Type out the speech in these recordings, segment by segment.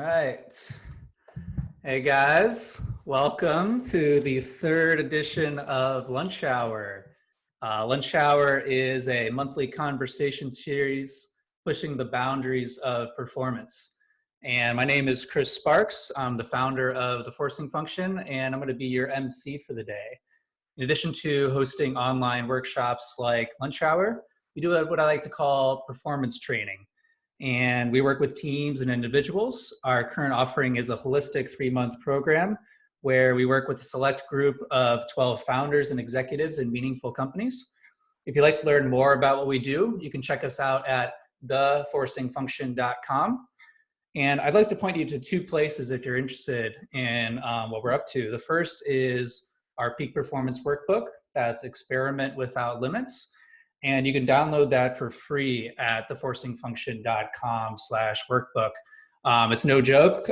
right. Hey guys, welcome to the third edition of Lunch Hour. Lunch Hour is a monthly conversation series pushing the boundaries of performance. And my name is Chris Sparks. I'm the founder of The Forcing Function, and I'm going to be your MC for the day. In addition to hosting online workshops like Lunch Hour, we do what I like to call performance training. And we work with teams and individuals. Our current offering is a holistic 3-month program where we work with a select group of 12 founders and executives in meaningful companies. If you'd like to learn more about what we do, you can check us out at theforcingfunction.com. And I'd like to point you to 2 places if you're interested in what we're up to. The first is our peak performance workbook. That's Experiment Without Limits. And you can download that for free at theforcingfunction.com/workbook. It's no joke.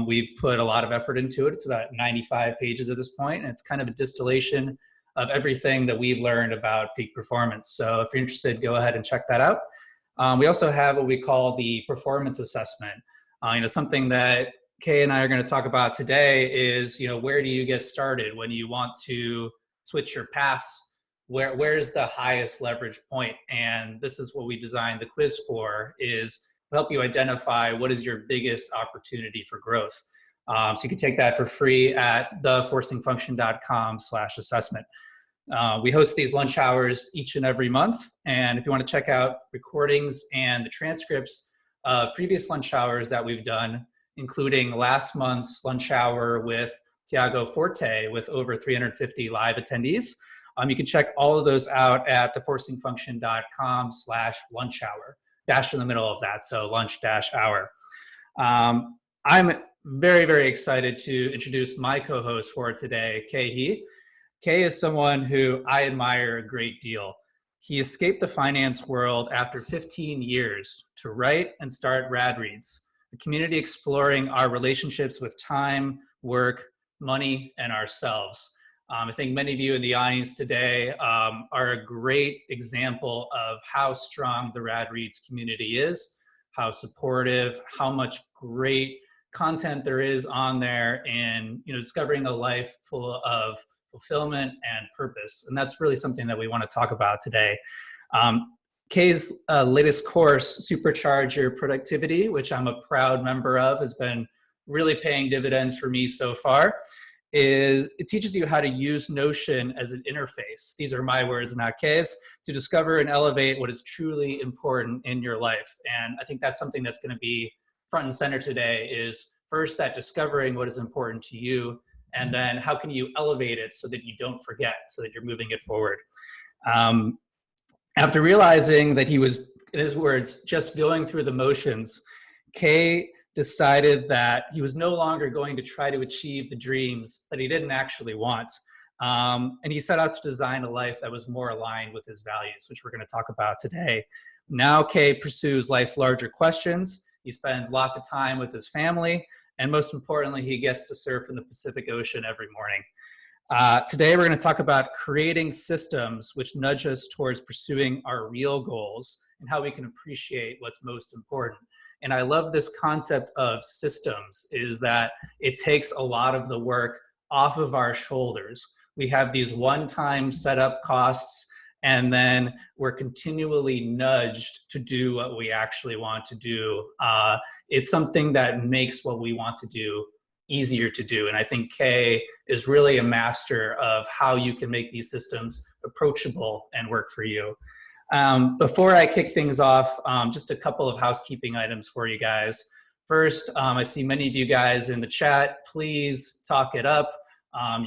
We've put a lot of effort into it. It's about 95 pages at this point, and it's kind of a distillation of everything that we've learned about peak performance. So if you're interested, go ahead and check that out. We also have what we call the performance assessment. Something that Khe and I are going to talk about today is, where do you get started when you want to switch your paths? Where is the highest leverage point? And this is what we designed the quiz for, is to help you identify what is your biggest opportunity for growth. So you can take that for free at theforcingfunction.com/assessment. We host these lunch hours each and every month. And if you want to check out recordings and the transcripts of previous lunch hours that we've done, including last month's lunch hour with Tiago Forte with over 350 live attendees, you can check all of those out at theforcingfunction.com/lunch hour, dash in the middle of that, so lunch-hour. I'm very, very excited to introduce my co-host for today, Khe Hy. Khe is someone who I admire a great deal. He escaped the finance world after 15 years to write and start RadReads, a community exploring our relationships with time, work, money, and ourselves. I think many of you in the audience today are a great example of how strong the RadReads community is, how supportive, how much great content there is on there, and discovering a life full of fulfillment and purpose. And that's really something that we want to talk about today. Khe's latest course, Supercharge Your Productivity, which I'm a proud member of, has been really paying dividends for me so far. It teaches you how to use Notion as an interface. These are my words, not Khe's, to discover and elevate what is truly important in your life. And I think that's something that's going to be front and center today, is first that discovering what is important to you, and then how can you elevate it so that you don't forget, so that you're moving it forward. After realizing that he was, in his words, just going through the motions, Khe decided that he was no longer going to try to achieve the dreams that he didn't actually want. And he set out to design a life that was more aligned with his values, which we're going to talk about today. Now Khe pursues life's larger questions. He spends lots of time with his family. And most importantly, he gets to surf in the Pacific Ocean every morning. Today, we're going to talk about creating systems which nudge us towards pursuing our real goals and how we can appreciate what's most important. And I love this concept of systems, is that it takes a lot of the work off of our shoulders. We have these one-time setup costs, and then we're continually nudged to do what we actually want to do. It's something that makes what we want to do easier to do. And I think Khe is really a master of how you can make these systems approachable and work for you. Before I kick things off, just a couple of housekeeping items for you guys. First, I see many of you guys in the chat. Please talk it up.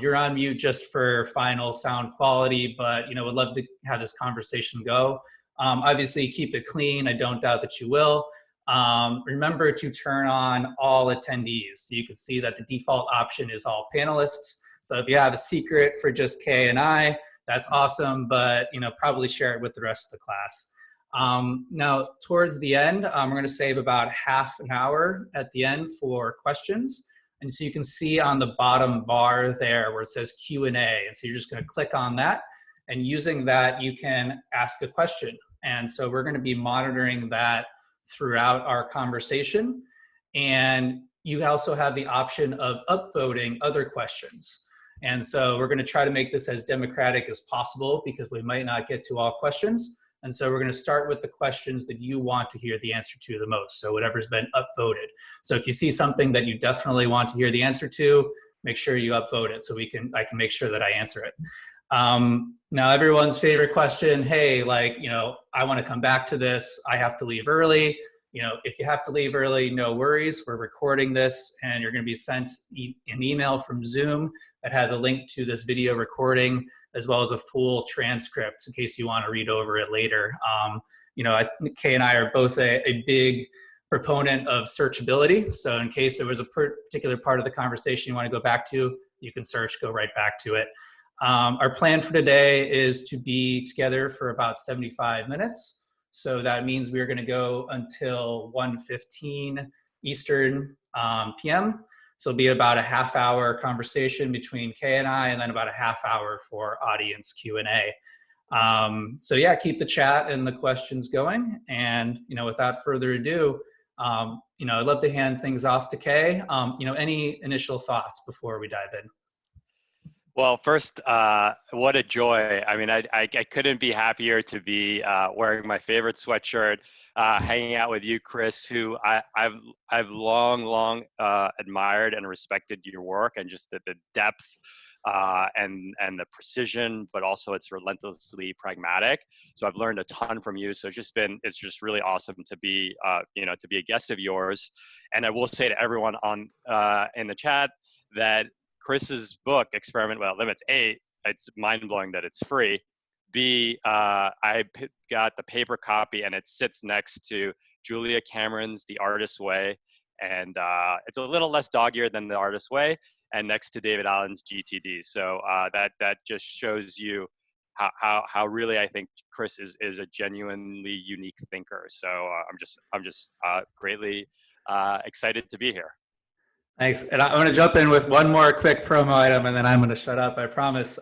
You're on mute just for final sound quality, but would love to have this conversation go. Obviously, keep it clean. I don't doubt that you will. Remember to turn on all attendees. So you can see that the default option is all panelists. So if you have a secret for just Khe and I, that's awesome, but probably share it with the rest of the class. Now, towards the end, we're going to save about half an hour at the end for questions. And so you can see on the bottom bar there where it says Q&A. And so you're just going to click on that. And using that, you can ask a question. And so we're going to be monitoring that throughout our conversation. And you also have the option of upvoting other questions. And so we're going to try to make this as democratic as possible because we might not get to all questions. And so we're going to start with the questions that you want to hear the answer to the most. So whatever's been upvoted. So if you see something that you definitely want to hear the answer to, make sure you upvote it so I can make sure that I answer it. Now everyone's favorite question, hey, like, I want to come back to this. I have to leave early. If you have to leave early, no worries. We're recording this and you're going to be sent an email from Zoom that has a link to this video recording as well as a full transcript in case you want to read over it later. Khe and I are both a big proponent of searchability. So in case there was a particular part of the conversation you want to go back to, you can search, go right back to it. Our plan for today is to be together for about 75 minutes. So that means we're going to go until 1:15 Eastern PM. So it'll be about a half-hour conversation between Khe and I, and then about a half hour for audience Q&A. So yeah, keep the chat and the questions going. And without further ado, I'd love to hand things off to Khe. Any initial thoughts before we dive in? Well, first, what a joy. I mean, I couldn't be happier to be wearing my favorite sweatshirt, hanging out with you, Chris, who I've long admired and respected your work and just the depth and the precision, but also it's relentlessly pragmatic. So I've learned a ton from you. So it's just really awesome to be, to be a guest of yours. And I will say to everyone on in the chat that Chris's book, Experiment Without Limits, A, it's mind-blowing that it's free. B, I got the paper copy and it sits next to Julia Cameron's The Artist's Way. And it's a little less dog-eared than The Artist's Way, and next to David Allen's GTD. So that just shows you how really I think Chris is a genuinely unique thinker. So I'm just greatly excited to be here. Thanks. And I'm going to jump in with one more quick promo item and then I'm going to shut up, I promise.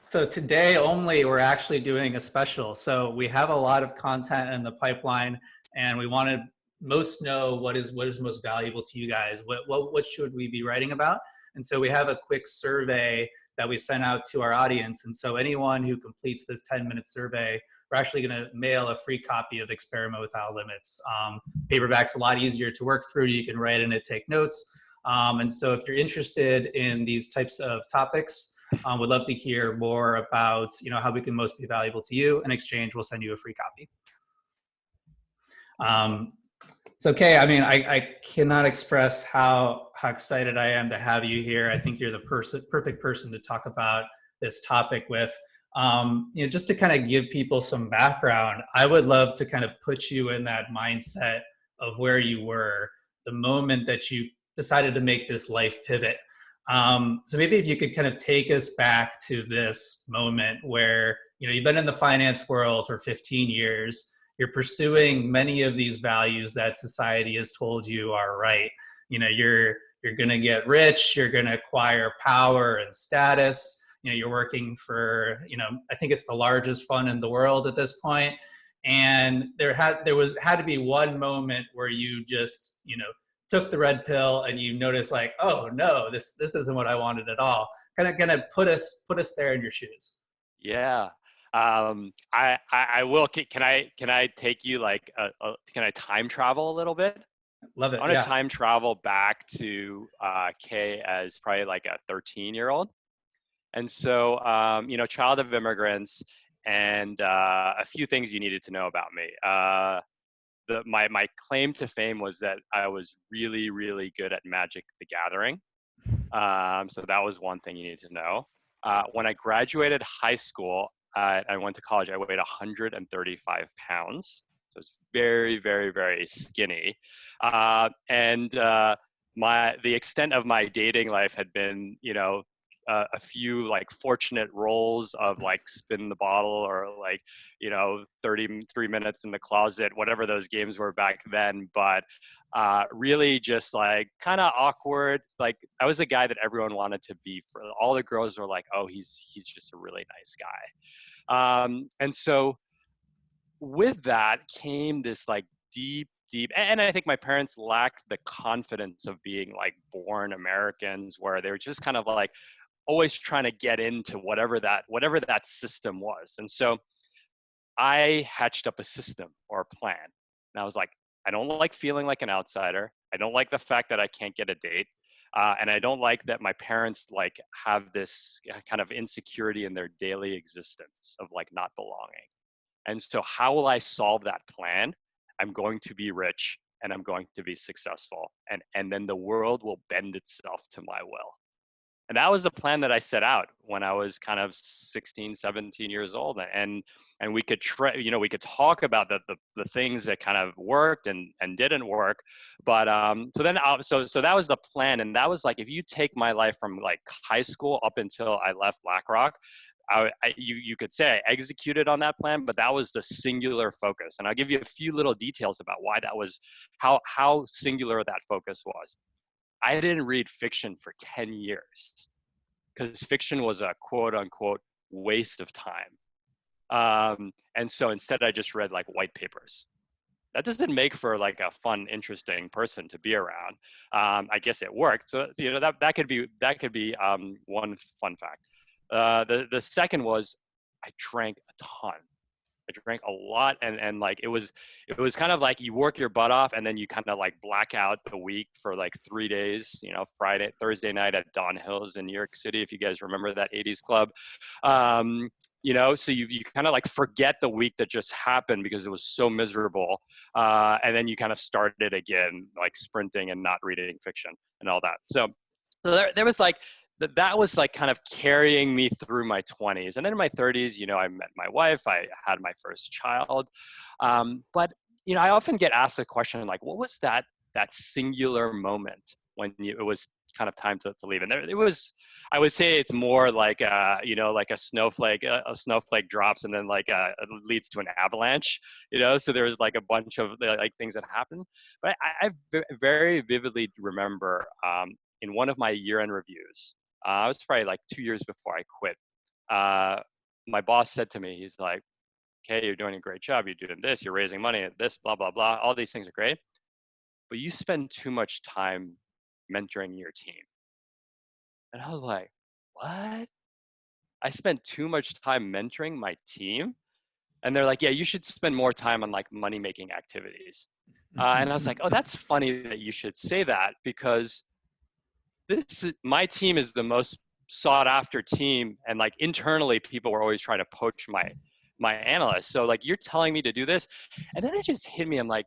So today only, we're actually doing a special. So we have a lot of content in the pipeline and we want to most know what is most valuable to you guys. What should we be writing about? And so we have a quick survey that we sent out to our audience. And so anyone who completes this 10-minute survey, we're actually going to mail a free copy of Experiment Without Limits. Paperback's a lot easier to work through. You can write in it, take notes. And so if you're interested in these types of topics, would love to hear more about how we can most be valuable to you. In exchange, we'll send you a free copy. So Khe, I mean, I cannot express how excited I am to have you here. I think you're the perfect person to talk about this topic with. Just to kind of give people some background, I would love to kind of put you in that mindset of where you were the moment that you decided to make this life pivot. So maybe if you could kind of take us back to this moment where, you've been in the finance world for 15 years, you're pursuing many of these values that society has told you are right. You're going to get rich, you're going to acquire power and status. You're working for, I think it's the largest fund in the world at this point. And there had to be one moment where you just, took the red pill and you noticed like, oh no, this isn't what I wanted at all. Kind of put us there in your shoes. Yeah. I will. Can I take you like, can I time travel a little bit? Love it. I want to time travel back to Khe as probably like a 13-year-old. And so, child of immigrants, and a few things you needed to know about me. My claim to fame was that I was really, really good at Magic the Gathering. So that was one thing you needed to know. When I graduated high school, I went to college, I weighed 135 pounds. So it's very, very, very skinny. And the extent of my dating life had been, a few like fortunate rolls of like spin the bottle or like 33 minutes in the closet, whatever those games were back then, but really just like kind of awkward. Like I was the guy that everyone wanted to be. For all the girls were like, oh, he's just a really nice guy. And so with that came this like deep deep, and I think my parents lacked the confidence of being like born Americans, where they were just kind of like always trying to get into whatever that system was. And so I hatched up a system or a plan. And I was like, I don't like feeling like an outsider. I don't like the fact that I can't get a date. And I don't like that my parents like have this kind of insecurity in their daily existence of like not belonging. And so how will I solve that plan? I'm going to be rich and I'm going to be successful. And then the world will bend itself to my will. And that was the plan that I set out when I was kind of 16, 17 years old. And we could we could talk about the things that kind of worked and didn't work. But so that was the plan. And that was like, if you take my life from like high school up until I left BlackRock, you could say I executed on that plan, but that was the singular focus. And I'll give you a few little details about why that was, how singular that focus was. I didn't read fiction for 10 years because fiction was a quote unquote waste of time. And so instead I just read like white papers. That doesn't make for like a fun, interesting person to be around. I guess it worked. So, that could be one fun fact. The second was I drank a ton. I drank a lot, and like it was kind of like you work your butt off and then you kind of like black out the week for like 3 days, Thursday night at Don Hills in New York City, if you guys remember that 80s club. So you kind of like forget the week that just happened because it was so miserable. And then you kind of started again, like sprinting and not reading fiction and all that. So there was like, that was like kind of carrying me through my 20s. And then in my 30s, I met my wife, I had my first child. But I often get asked the question, like, what was that singular moment when it was kind of time to leave? And it was, I would say it's more like, like a snowflake drops and then like it leads to an avalanche, so there's like a bunch of like things that happen. But I very vividly remember in one of my year-end reviews, I was probably like 2 years before I quit. My boss said to me, he's like, "Okay, you're doing a great job. You're doing this, you're raising money, this, blah, blah, blah. All these things are great. But you spend too much time mentoring your team." And I was like, what? I spent too much time mentoring my team? And they're like, yeah, you should spend more time on like money-making activities. And I was like, oh, that's funny that you should say that, because my team is the most sought after team, and like internally people were always trying to poach my analysts. So like, you're telling me to do this? And then it just hit me. I'm like,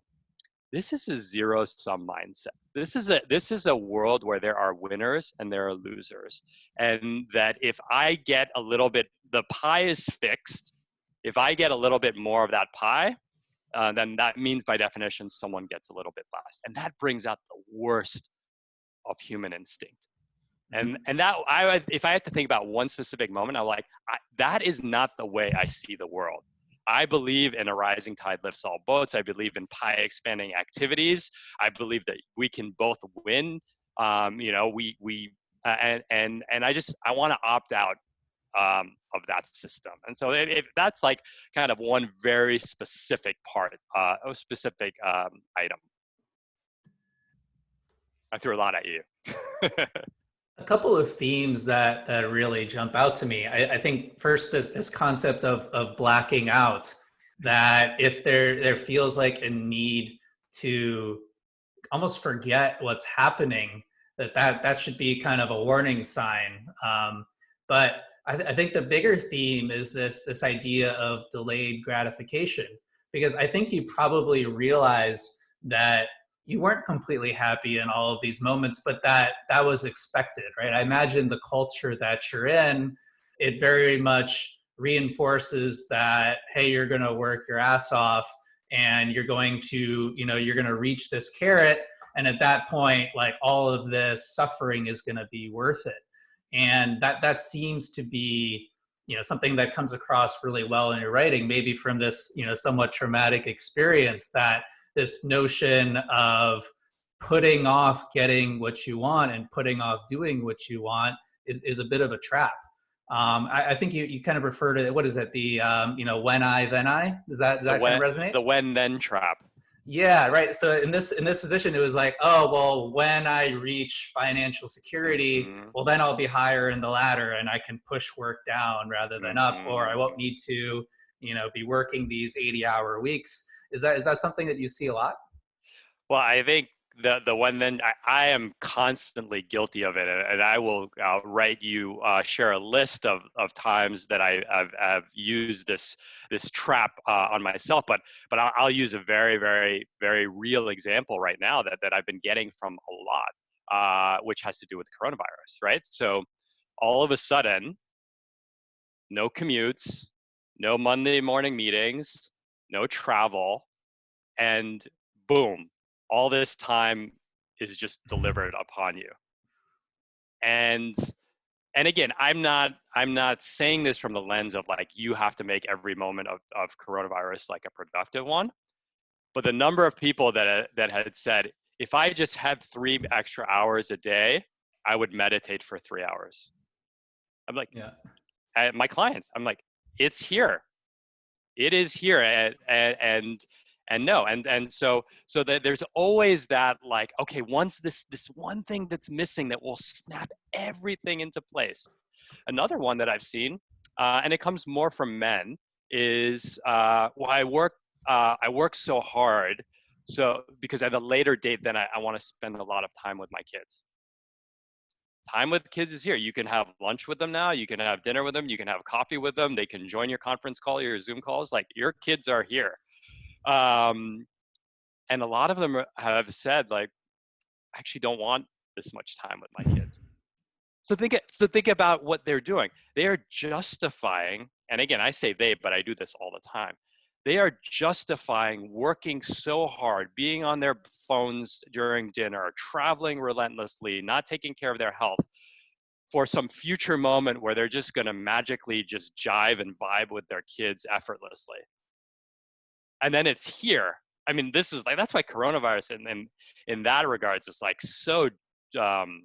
this is a zero-sum mindset. This is a world where there are winners and there are losers. And that if I get a little bit, the pie is fixed. If I get a little bit more of that pie, then that means by definition someone gets a little bit less. And that brings out the worst of human instinct. And that, if I had to think about one specific moment, I'm like, that is not the way I see the world. I believe in a rising tide lifts all boats. I believe in pie expanding activities. I believe that we can both win. And I want to opt out of that system. And so if that's like kind of one very specific part, a specific item. I threw a lot at you. A couple of themes that really jump out to me. I think first, this concept of blacking out, that if there feels like a need to almost forget what's happening, that should be kind of a warning sign. But I think the bigger theme is this idea of delayed gratification, because I think you probably realize that you weren't completely happy in all of these moments, but that was expected, right? I imagine the culture that you're in, it very much reinforces that, hey, you're going to work your ass off and you're going to, you're going to reach this carrot. And at that point, like, all of this suffering is going to be worth it. And that seems to be, something that comes across really well in your writing, maybe from this, somewhat traumatic experience, that this notion of putting off getting what you want and putting off doing what you want is a bit of a trap. I think you kind of refer to, what is it? The, when I, then I, does that kind of resonate? The when then trap. Yeah, right. So in this position, it was like, oh well, when I reach financial security, Hmm. well then I'll be higher in the ladder and I can push work down rather than up, or I won't Hmm. need to, be working these 80-hour weeks. Is that something that you see a lot? Well, I think the one then I am constantly guilty of it, and I will write you share a list of times that I've used this trap on myself. But I'll use a very very very real example right now that I've been getting from a lot, which has to do with coronavirus, right? So all of a sudden, no commutes, no Monday morning meetings, no travel, and boom, all this time is just delivered upon you. And and again, I'm not saying this from the lens of like you have to make every moment of coronavirus like a productive one, but the number of people that had said, if I just had 3 extra hours a day, I would meditate for 3 hours. I'm like, Yeah. my clients, I'm like, it's here. It is here. And no, and so that there's always that, like, okay, once this one thing that's missing that will snap everything into place. Another one that I've seen, and it comes more from men, is well, I work so hard, so because at a later date then I want to spend a lot of time with my kids. Time with kids is here. You can have lunch with them now. You can have dinner with them. You can have coffee with them. They can join your conference call, your Zoom calls. Like, your kids are here. Um, and a lot of them have said, like, I actually don't want this much time with my kids. So think about what they're doing. They are justifying, and again, I say they, but I do this all the time. They are justifying working so hard, being on their phones during dinner, traveling relentlessly, not taking care of their health for some future moment where they're just going to magically just jive and vibe with their kids effortlessly. And then it's here. I mean, this is like, that's why coronavirus in that regards is like so, um,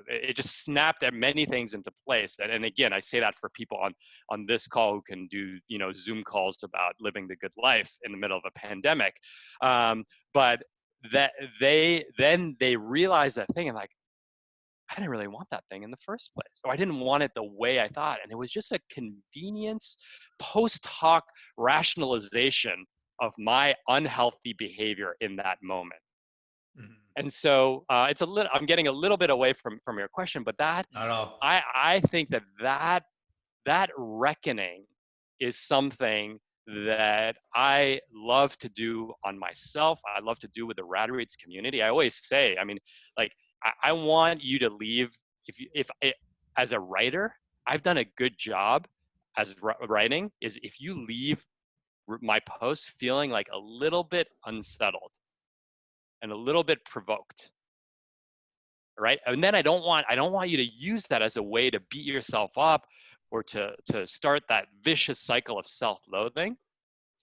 it just snapped at many things into place. And again, I say that for people on this call who can do, Zoom calls about living the good life in the middle of a pandemic. But that they realize that thing and like, I didn't really want that thing in the first place. Or I didn't want it the way I thought. And it was just a convenience, post hoc rationalization of my unhealthy behavior in that moment. Mhm. And so it's a little, I'm getting a little bit away from your question, but that Not at all. I think that reckoning is something that I love to do on myself. I love to do with the RadReads community. I always say, I mean, like, I want you to leave. As a writer, I've done a good job as writing. Is if you leave my post feeling like a little bit unsettled and a little bit provoked, right? And then I don't want you to use that as a way to beat yourself up or to start that vicious cycle of self-loathing,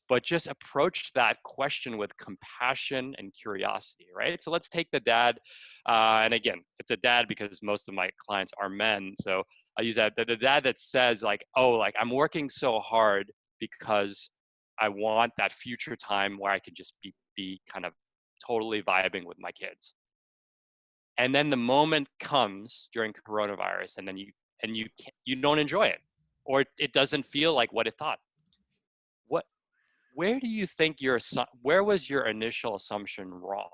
but just approach that question with compassion and curiosity, right? So let's take the dad, and again, it's a dad because most of my clients are men. So I use that the dad that says like, oh, like, I'm working so hard because I want that future time where I can just be kind of totally vibing with my kids. And then the moment comes during coronavirus, and then you don't enjoy it, or it doesn't feel like what it thought. What Where do you think where was your initial assumption wrong,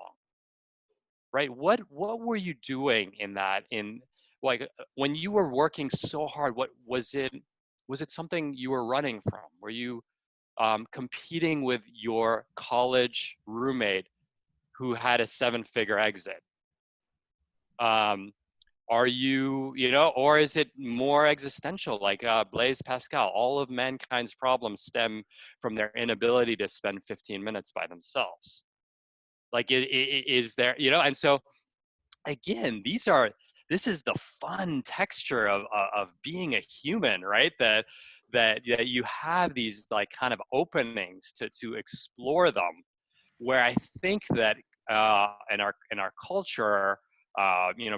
right? What were you doing in that, in like when you were working so hard? What was it? Was it something you were running from? Were you competing with your college roommate who had a 7-figure exit? um, are you, or is it more existential, like Blaise Pascal? All of mankind's problems stem from their inability to spend 15 minutes by themselves. Like, is there, and so again, this is the fun texture of being a human, right? That you have these like kind of openings to explore them, where I think that in our culture,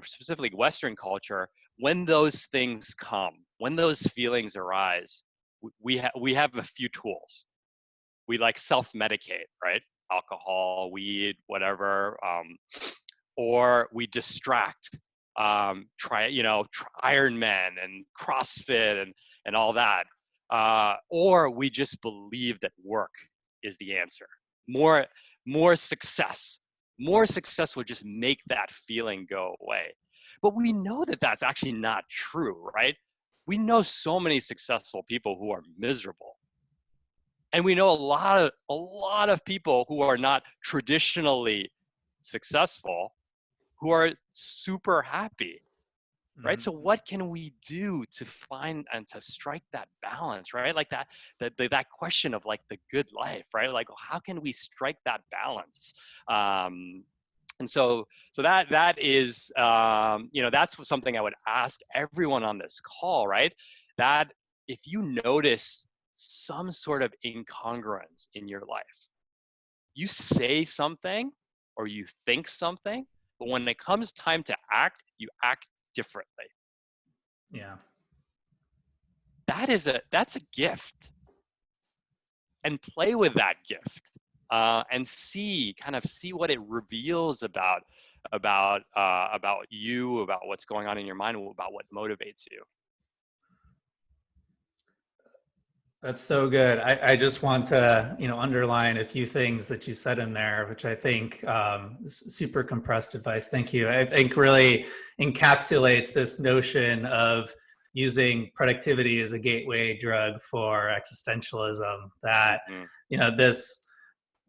specifically Western culture, when those things come, when those feelings arise, we have a few tools. We like self-medicate, right? alcohol, weed, whatever, or we distract, try Ironman and CrossFit and all that, or we just believe that work is the answer. More success. More success would just make that feeling go away. But we know that that's actually not true, right? We know so many successful people who are miserable. And we know a lot of people who are not traditionally successful who are super happy, right? So what can we do to find and to strike that balance, right? Like that question of like the good life, right? Like, how can we strike that balance? And so that is, that's something I would ask everyone on this call, right? That if you notice some sort of incongruence in your life, you say something or you think something, but when it comes time to act, you act differently. Yeah. That's a gift. And play with that gift, and see what it reveals about you, about what's going on in your mind, about what motivates you. That's so good. I just want to, underline a few things that you said in there, which I think super compressed advice. Thank you. I think really encapsulates this notion of using productivity as a gateway drug for existentialism. That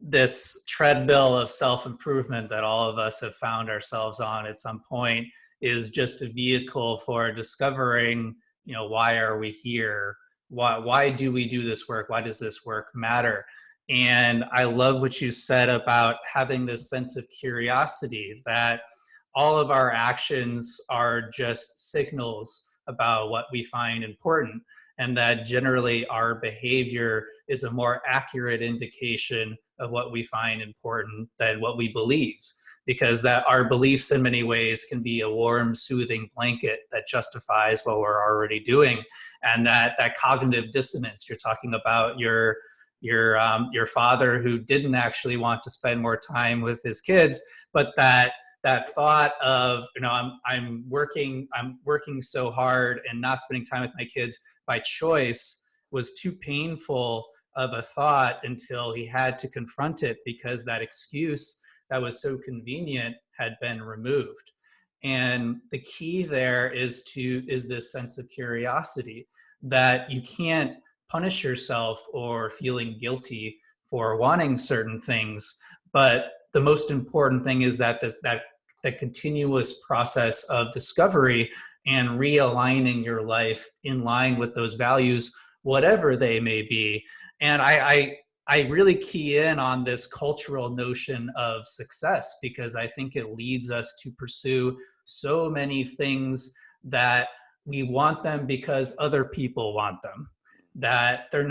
this treadmill of self-improvement that all of us have found ourselves on at some point is just a vehicle for discovering, why are we here? Why do we do this work? Why does this work matter? And I love what you said about having this sense of curiosity, that all of our actions are just signals about what we find important, and that generally our behavior is a more accurate indication of what we find important than what we believe, because that our beliefs in many ways can be a warm, soothing blanket that justifies what we're already doing. And that cognitive dissonance you're talking about, your father who didn't actually want to spend more time with his kids, but that thought of, I'm working so hard and not spending time with my kids by choice was too painful of a thought until he had to confront it, because that excuse that was so convenient had been removed. And the key there is this sense of curiosity, that you can't punish yourself or feeling guilty for wanting certain things, but the most important thing is that that continuous process of discovery and realigning your life in line with those values, whatever they may be. And I really key in on this cultural notion of success, because I think it leads us to pursue so many things that we want them because other people want them. That we're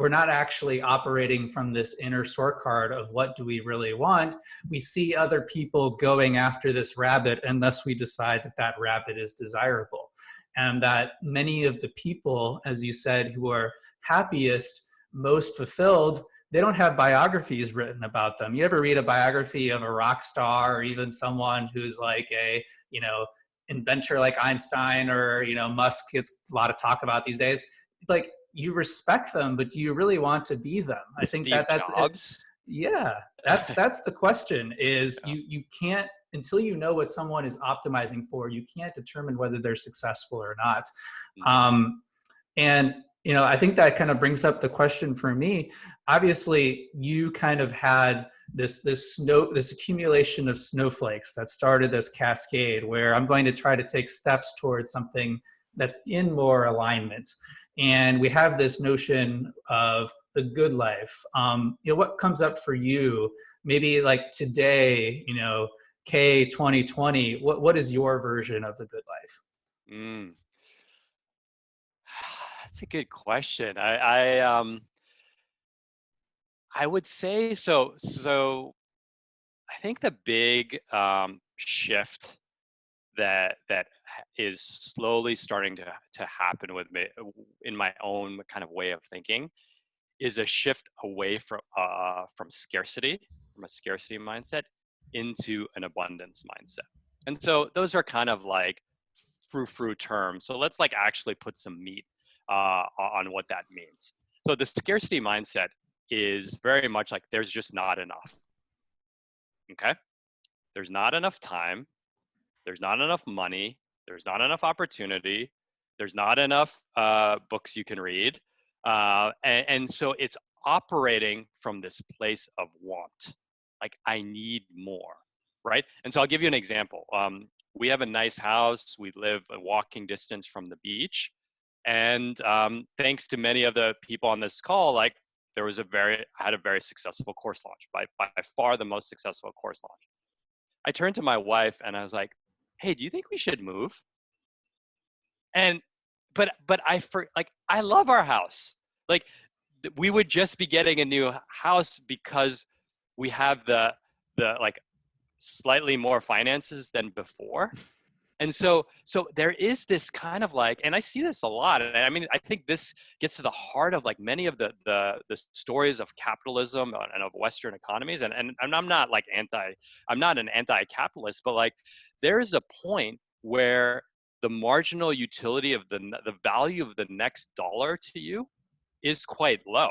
not actually operating from this inner scorecard of what do we really want. We see other people going after this rabbit, and thus we decide that rabbit is desirable. And that many of the people, as you said, who are happiest, most fulfilled, they don't have biographies written about them. You ever read a biography of a rock star, or even someone who's like a, inventor like Einstein, or, Musk gets a lot of talk about these days? Like, you respect them, but do you really want to be them? I think Steve that's Jobs. Yeah, that's the question. Is you can't, until you know what someone is optimizing for, you can't determine whether they're successful or not. And I think that kind of brings up the question for me. Obviously, you kind of had this accumulation of snowflakes that started this cascade, where I'm going to try to take steps towards something that's in more alignment. And we have this notion of the good life. What comes up for you? Maybe like today, Khe 2020. What is your version of the good life? That's a good question. I would say so. So I think the big shift that is slowly starting to happen with me in my own kind of way of thinking is a shift away from scarcity from a scarcity mindset into an abundance mindset. And so those are kind of like frou-frou terms. So let's like actually put some meat on what that means. So the scarcity mindset is very much like there's just not enough. Okay? There's not enough time. There's not enough money. There's not enough opportunity. There's not enough books you can read. And so it's operating from this place of want. Like, I need more, right? And so I'll give you an example. We have a nice house. We live a walking distance from the beach. And thanks to many of the people on this call, like I had a very successful course launch, by far the most successful course launch. I turned to my wife and I was like, hey, do you think we should move? And, but I love our house. Like, we would just be getting a new house because we have the like slightly more finances than before. And so there is this kind of like, and I see this a lot. And I mean, I think this gets to the heart of like many of the stories of capitalism and of Western economies. And I'm not like I'm not an anti-capitalist, but like there is a point where the marginal utility of the value of the next dollar to you is quite low.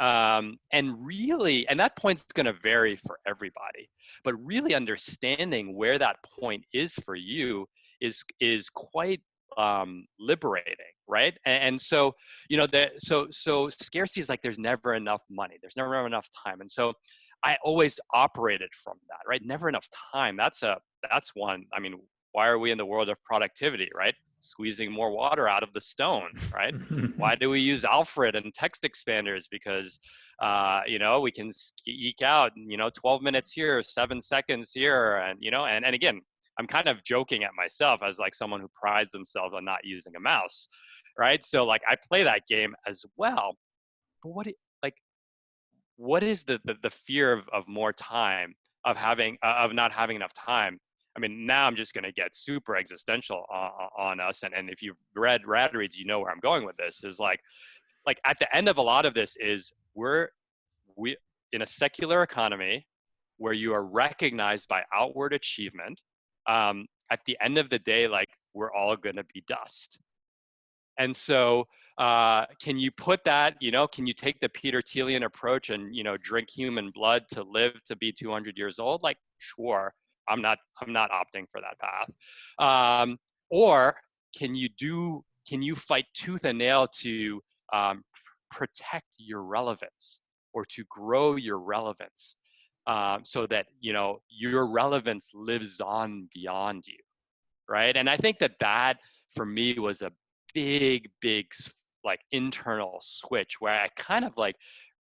And that point's going to vary for everybody, but really understanding where that point is for you is quite liberating, right? And so, you know, so scarcity is like there's never enough money, there's never enough time, and so I always operated from that, right? Never enough time. That's one. I mean, why are we in the world of productivity, right? Squeezing more water out of the stone, right? Why do we use Alfred and text expanders? Because, you know, we can eke out, you know, 12 minutes here, 7 seconds here. And, you know, and again, I'm kind of joking at myself as like someone who prides themselves on not using a mouse, right? So like I play that game as well. But what is the fear of more time, of not having enough time? I mean, now I'm just going to get super existential on us. And if you've read RadReads, you know where I'm going with this. Is like at the end of a lot of this is we in a secular economy where you are recognized by outward achievement. At the end of the day, like we're all going to be dust. And so can you put that, you know, can you take the Peter Thielian approach and, you know, drink human blood to live to be 200 years old? Like, sure. I'm not opting for that path. Or can you fight tooth and nail to protect your relevance or to grow your relevance so that, you know, your relevance lives on beyond you, right? And I think that for me was a big like internal switch where I kind of like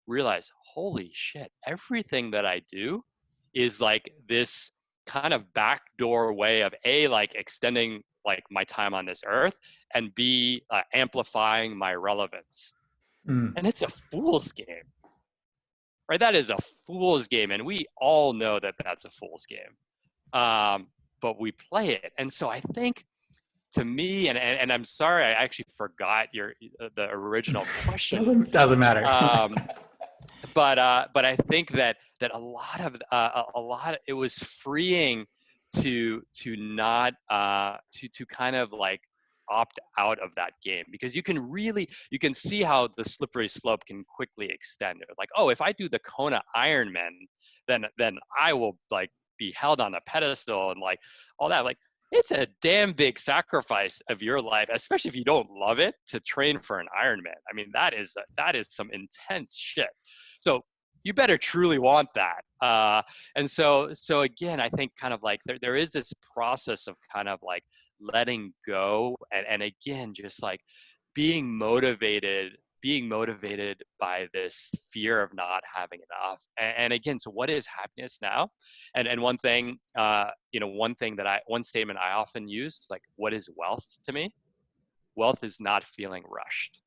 realized, holy shit, everything that I do is like this kind of backdoor way of like extending like my time on this earth, and B, amplifying my relevance. And it's a fool's game, right? That is a fool's game. And we all know that that's a fool's game. But we play it. And so I think to me, and I'm sorry, I actually forgot the original question. Doesn't matter. But I think that a lot of it was freeing to not to kind of like opt out of that game, because you can see how the slippery slope can quickly extend. Like, oh, if I do the Kona Ironman, then I will like be held on a pedestal and like all that. Like, it's a damn big sacrifice of your life, especially if you don't love it, to train for an Ironman. I mean, that is some intense shit. So you better truly want that. And so again, I think kind of like there is this process of kind of like letting go, and again, just like being motivated by this fear of not having enough. And again, so what is happiness now? And one thing, one statement I often use is like, what is wealth to me? Wealth is not feeling rushed.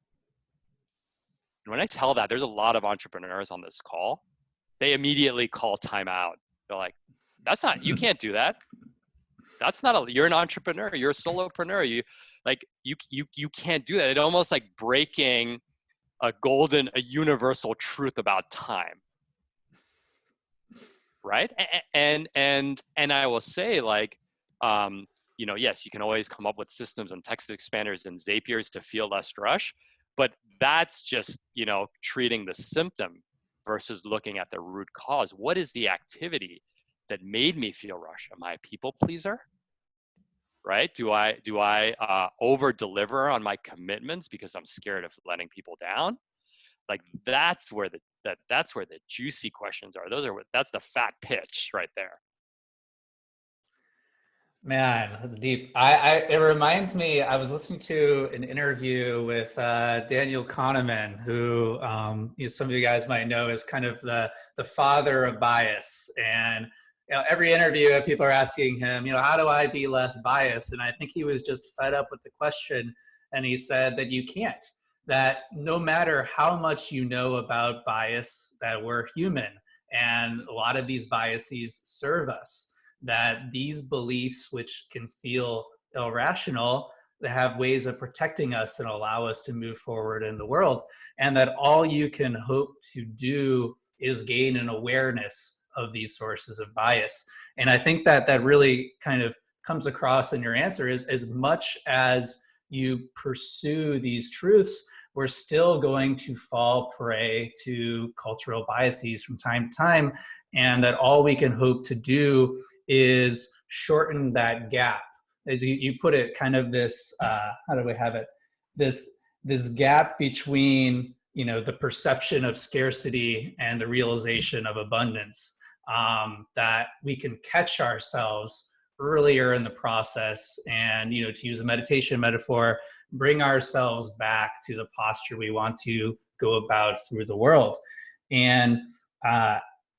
And when I tell that, there's a lot of entrepreneurs on this call. They immediately call time out. They're like, you can't do that. You're an entrepreneur. You're a solopreneur. You can't do that. It almost like breaking a universal truth about time. right? And I will say, like, yes, you can always come up with systems and text expanders and Zapiers to feel less rush, but that's just, treating the symptom versus looking at the root cause. What is the activity that made me feel rush? Am I a people pleaser? Right? Do I over deliver on my commitments because I'm scared of letting people down? Like, that's where the juicy questions are. That's the fat pitch right there. Man, that's deep. It reminds me, I was listening to an interview with Daniel Kahneman, who some of you guys might know is kind of the father of bias. And every interview, people are asking him, how do I be less biased? And I think he was just fed up with the question, and he said that you can't. That no matter how much you know about bias, that we're human, and a lot of these biases serve us, that these beliefs, which can feel irrational, they have ways of protecting us and allow us to move forward in the world. And that all you can hope to do is gain an awareness of these sources of bias. And I think that really kind of comes across in your answer is, as much as you pursue these truths, we're still going to fall prey to cultural biases from time to time. And that all we can hope to do is shorten that gap, as you put it, kind of this how do we have it, this gap between the perception of scarcity and the realization of abundance, that we can catch ourselves earlier in the process, and to use a meditation metaphor, bring ourselves back to the posture we want to go about through the world. And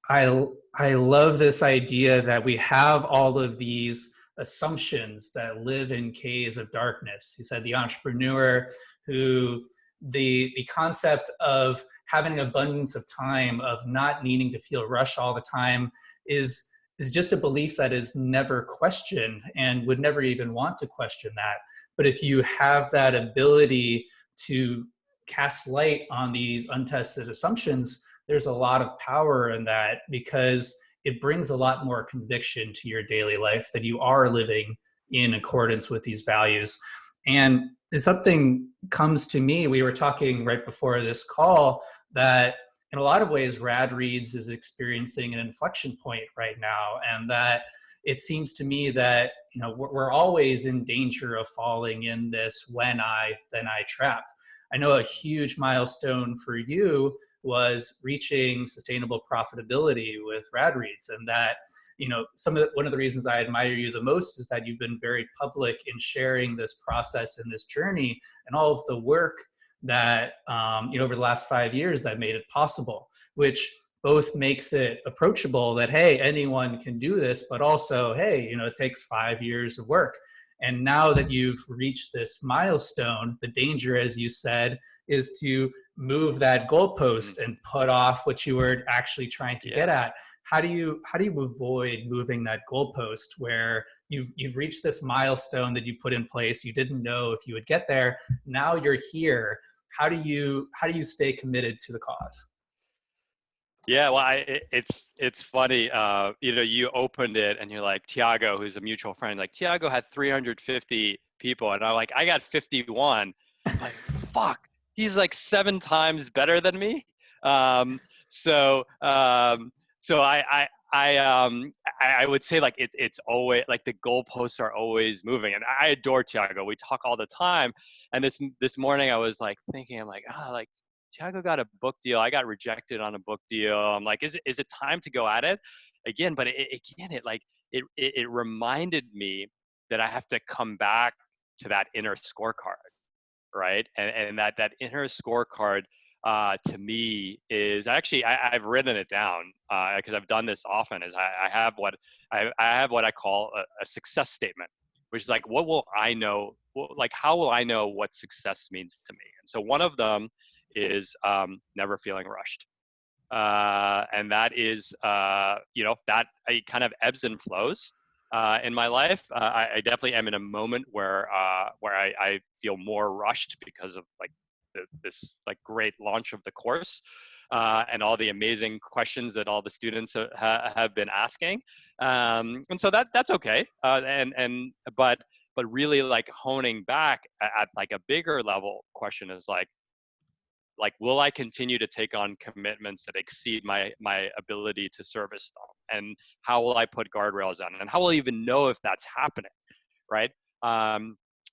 I love this idea that we have all of these assumptions that live in caves of darkness. He said the entrepreneur who the concept of having an abundance of time, of not needing to feel rushed all the time, is just a belief that is never questioned and would never even want to question that. But if you have that ability to cast light on these untested assumptions, there's a lot of power in that, because it brings a lot more conviction to your daily life that you are living in accordance with these values. And if something comes to me, we were talking right before this call that in a lot of ways, RadReads is experiencing an inflection point right now. And that it seems to me that, we're always in danger of falling in this when I, then I trap. I know a huge milestone for you was reaching sustainable profitability with RadReads, and that one of the reasons I admire you the most is that you've been very public in sharing this process and this journey and all of the work that over the last 5 years that made it possible, which both makes it approachable that, hey, anyone can do this, but also, hey, it takes 5 years of work. And now that you've reached this milestone, the danger, as you said, is to move that goalpost and put off what you were actually trying to get at. How do you avoid moving that goalpost where you've reached this milestone that you put in place? You didn't know if you would get there. Now you're here. How do you stay committed to the cause? Yeah, well, it's funny. You opened it and you're like, Tiago, who's a mutual friend, like, Tiago had 350 people, and I'm like, I got 51. I'm like, fuck, he's like 7 times better than me. So I would say, like, it's always like the goalposts are always moving, and I adore Tiago. We talk all the time, and this morning I was like thinking, I'm like, like, Tiago got a book deal. I got rejected on a book deal. I'm like, is it time to go at it again? But it reminded me that I have to come back to that inner scorecard, right? And that inner scorecard to me is actually, I've written it down because I've done this often. Is I have what I call a success statement, which is like, what will I know? Like, how will I know what success means to me? And so one of them is never feeling rushed. And that is, that it kind of ebbs and flows in my life. I definitely am in a moment where I feel more rushed because of like this like great launch of the course. and all the amazing questions that all the students have been asking. And so that's okay. But really like honing back at like a bigger level question is like, will I continue to take on commitments that exceed my ability to service them? And how will I put guardrails on? And how will I even know if that's happening, right?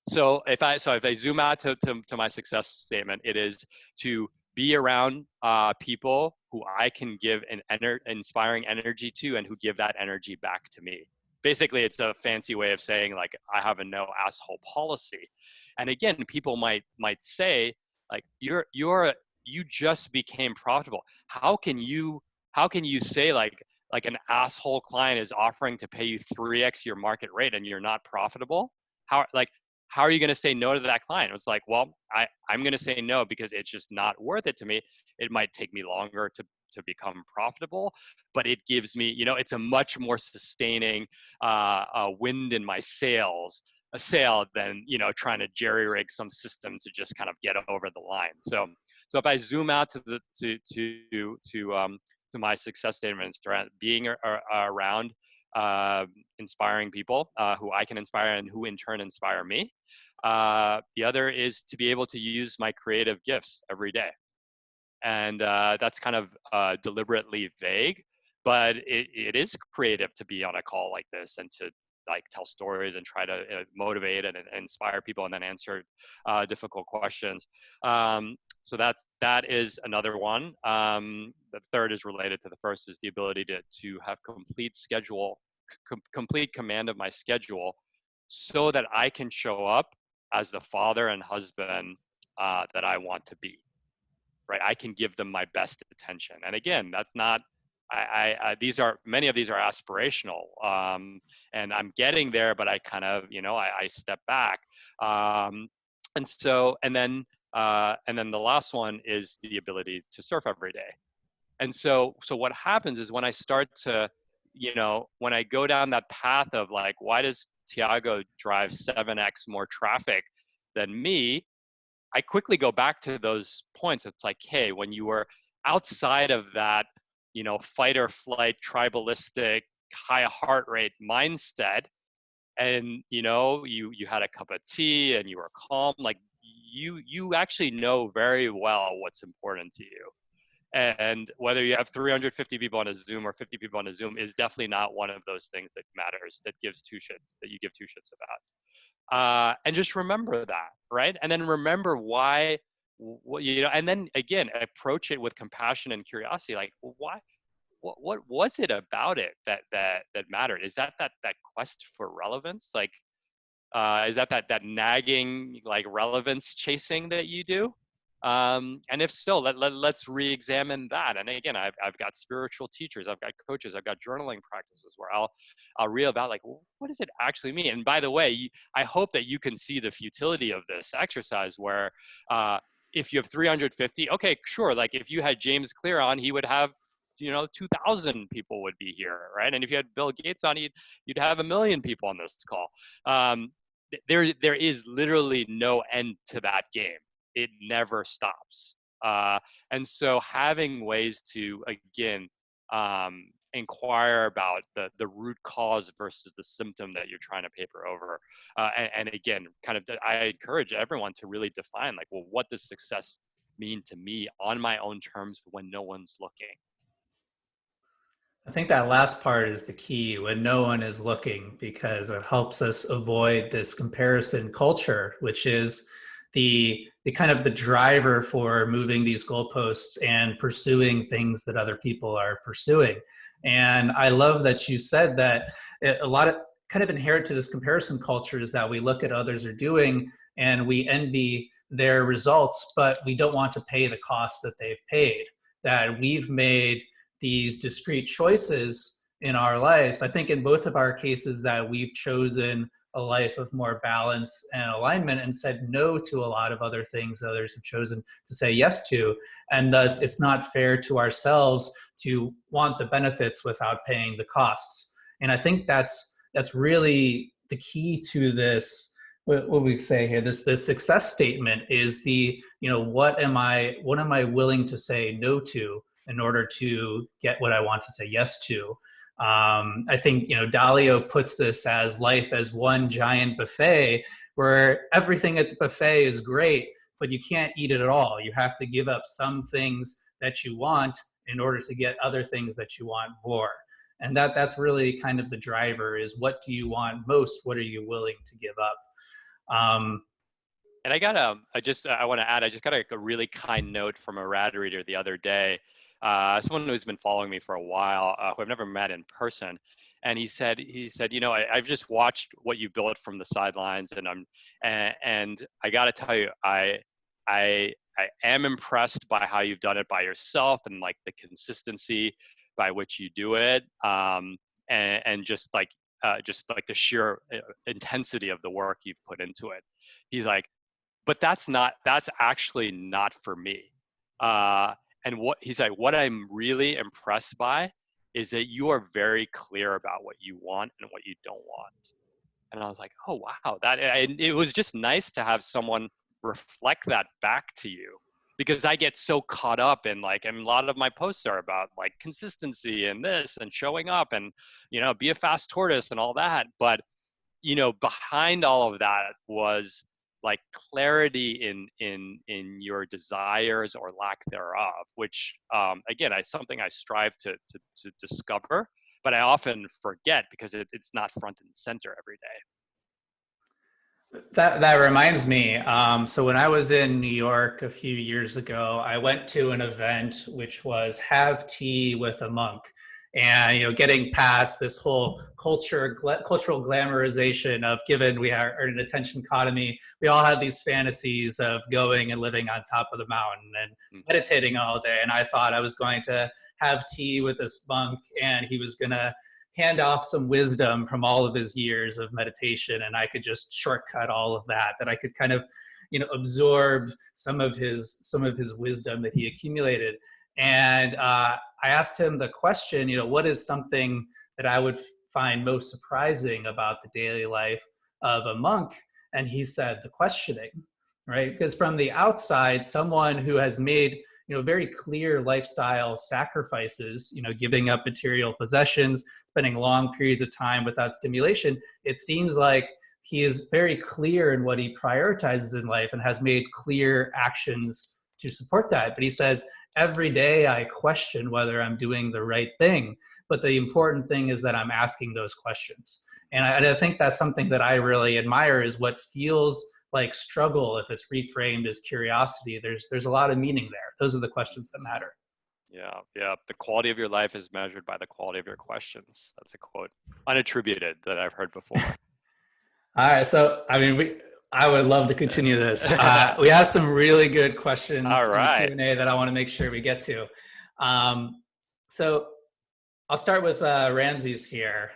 So if I zoom out to my success statement, it is to be around people who I can give an inspiring energy to and who give that energy back to me. Basically, it's a fancy way of saying like I have a no asshole policy. And again, people might say like you just became profitable. How can you say like an asshole client is offering to pay you 3x your market rate and you're not profitable? How are you going to say no to that client? It's like, well, I'm going to say no because it's just not worth it to me. It might take me longer to become profitable, but it gives me, it's a much more sustaining wind in my sails, a sail than, trying to jerry rig some system to just kind of get over the line. So if I zoom out to my success statements around being around inspiring people who I can inspire and who in turn inspire me. The other is to be able to use my creative gifts every day. And that's kind of deliberately vague, but it is creative to be on a call like this and to like tell stories and try to motivate and inspire people and then answer difficult questions. So that is another one. The third is related to the first, is the ability to have complete command of my schedule so that I can show up as the father and husband that I want to be, right? I can give them my best attention. And again, that's not, many of these are aspirational, and I'm getting there, but I kind of, I step back. And then the last one is the ability to surf every day. And so what happens is when I start to, when I go down that path of like, why does Tiago drive 7x more traffic than me? I quickly go back to those points. It's like, hey, when you were outside of that, fight or flight, tribalistic, high heart rate mindset, and you had a cup of tea and you were calm, like you actually know very well what's important to you. And whether you have 350 people on a Zoom or 50 people on a Zoom is definitely not one of those things that matters, that you give two shits about. And just remember that, right? And then remember why, and then again, approach it with compassion and curiosity. Like, why? What was it about it that mattered? Is that quest for relevance? Like, is that nagging, like, relevance chasing that you do? And if so, let's re-examine that. And again, I've got spiritual teachers, I've got coaches, I've got journaling practices where I'll reel about like, well, what does it actually mean? And by the way, I hope that you can see the futility of this exercise where if you have 350, okay, sure. Like if you had James Clear on, he would have 2,000 people would be here, right? And if you had Bill Gates on, you'd have 1 million people on this call. There is literally no end to that game. It never stops. And so having ways to, again, inquire about the root cause versus the symptom that you're trying to paper over. And again, kind of, I encourage everyone to really define like, well, what does success mean to me on my own terms when no one's looking? I think that last part is the key, when no one is looking, because it helps us avoid this comparison culture, which is the kind of the driver for moving these goalposts and pursuing things that other people are pursuing. And I love that you said that a lot of kind of inherent to this comparison culture is that we look at others are doing and we envy their results, but we don't want to pay the cost that they've paid, that we've made these discrete choices in our lives. I think in both of our cases that we've chosen a life of more balance and alignment and said no to a lot of other things others have chosen to say yes to. And thus it's not fair to ourselves to want the benefits without paying the costs. And I think that's really the key to this what we say here, this success statement is the, what am I willing to say no to in order to get what I want to say yes to. I think, Dalio puts this as life as one giant buffet where everything at the buffet is great, but you can't eat it at all. You have to give up some things that you want in order to get other things that you want more. And that's really kind of the driver, is what do you want most? What are you willing to give up? Um, And I want to add, I just got a really kind note from a rad reader the other day. Someone who's been following me for a while, who I've never met in person. And he said, I've just watched what you built from the sidelines, and I got to tell you, I am impressed by how you've done it by yourself and like the consistency by which you do it. And just like the sheer intensity of the work you've put into it. He's like, but that's actually not for me. And what he's like, what I'm really impressed by is that you are very clear about what you want and what you don't want. And I was like, oh, wow. And it was just nice to have someone reflect that back to you, because I get so caught up in and a lot of my posts are about like consistency and this and showing up and, be a fast tortoise and all that. But, behind all of that was like clarity in your desires or lack thereof, which again, something I strive to discover, but I often forget because it's not front and center every day. That reminds me. So when I was in New York a few years ago, I went to an event which was have tea with a monk, and getting past this whole cultural glamorization of, given we are in an attention economy, we all had these fantasies of going and living on top of the mountain and meditating all day. And I thought I was going to have tea with this monk, and he was going to hand off some wisdom from all of his years of meditation, and I could just shortcut all of that I could kind of absorb some of his wisdom that he accumulated. And I asked him the question, what is something that I would find most surprising about the daily life of a monk? And he said the questioning, right? Because from the outside, someone who has made very clear lifestyle sacrifices, giving up material possessions, spending long periods of time without stimulation, it seems like he is very clear in what he prioritizes in life and has made clear actions to support that. But he says, every day I question whether I'm doing the right thing. But the important thing is that I'm asking those questions. And I think that's something that I really admire, is what feels like struggle, if it's reframed as curiosity, there's a lot of meaning there. Those are the questions that matter. Yeah. The quality of your life is measured by the quality of your questions. That's a quote, unattributed, that I've heard before. All right, so I would love to continue this. We have some really good questions All right. in the Q&A that I want to make sure we get to. So I'll start with Ramses here.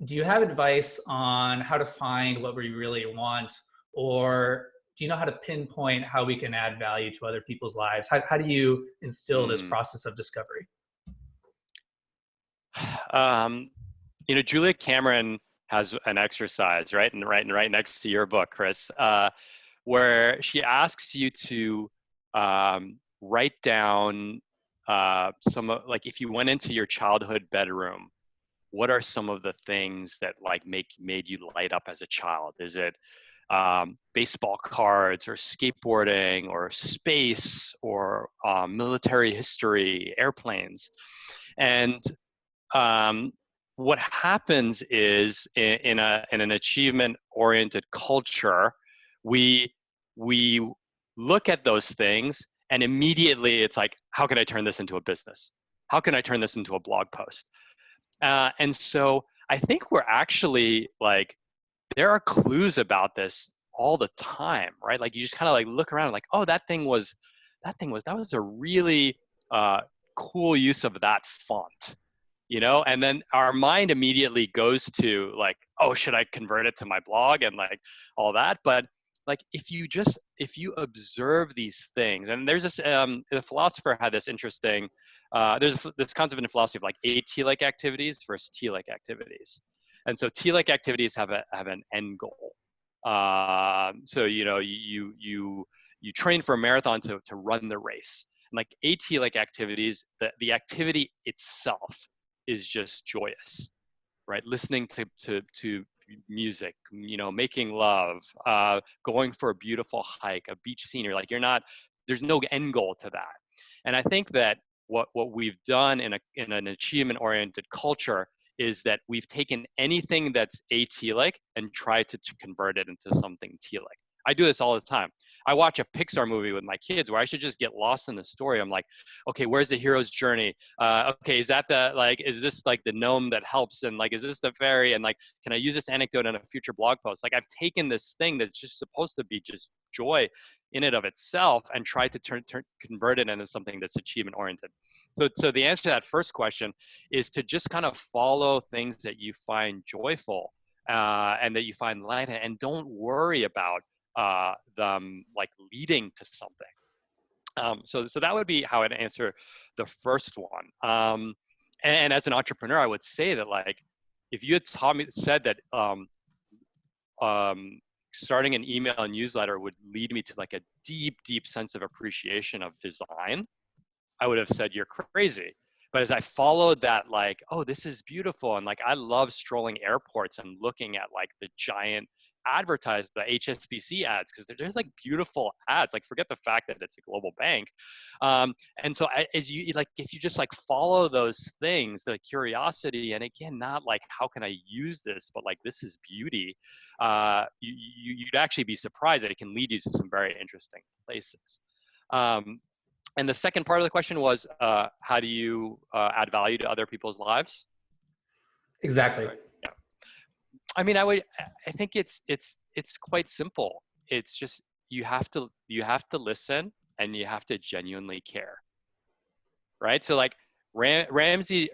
Do you have advice on how to find what we really want, or do you know how to pinpoint how we can add value to other people's lives? How do you instill this process of discovery? Julia Cameron has an exercise, right next to your book, Chris, where she asks you to write down if you went into your childhood bedroom, what are some of the things that made you light up as a child? Is it baseball cards or skateboarding or space or military history, airplanes? And what happens is in an achievement-oriented culture, we look at those things and immediately it's like, how can I turn this into a business? How can I turn this into a blog post? And so I think we're actually there are clues about this all the time, right? You just kind of look around oh, that was a really cool use of that font, and then our mind immediately goes to oh, should I convert it to my blog and all that? But if you observe these things, and there's this, the philosopher had this interesting, there's this concept in philosophy of A-T-like activities versus T-like activities. And so T-like activities have an end goal. So, you know, you train for a marathon to run the race. And like AT like activities, the activity itself is just joyous, right? Listening to music, you know, making love, going for a beautiful hike, a beach scenery. Like there's no end goal to that. And I think that what we've done in an achievement oriented culture is that we've taken anything that's AT-like and tried to convert it into something T-like. I do this all the time. I watch a Pixar movie with my kids where I should just get lost in the story. I'm like, okay, where's the hero's journey? Okay, is this like the gnome that helps? And like, is this the fairy? And like, can I use this anecdote in a future blog post? Like, I've taken this thing that's just supposed to be just joy in and of itself and tried to convert it into something that's achievement oriented. So the answer to that first question is to just kind of follow things that you find joyful and that you find light, and don't worry about them like leading to something. So that would be how I'd answer the first one. And as an entrepreneur, I would say that like, if you had said that starting an email newsletter would lead me to like a deep, deep sense of appreciation of design, I would have said you're crazy. But as I followed that, like, oh, this is beautiful. And like, I love strolling airports and looking at like the giant the HSBC ads, because they're like beautiful ads. Like, forget the fact that it's a global bank. And so as you like, if you just like follow those things, the curiosity, and again, not like, how can I use this, but like, this is beauty. You'd actually be surprised that it can lead you to some very interesting places. And the second part of the question was, how do you add value to other people's lives? Exactly. Yeah. I mean, I think it's quite simple. It's just, you have to listen, and you have to genuinely care, right? So like Ramsey's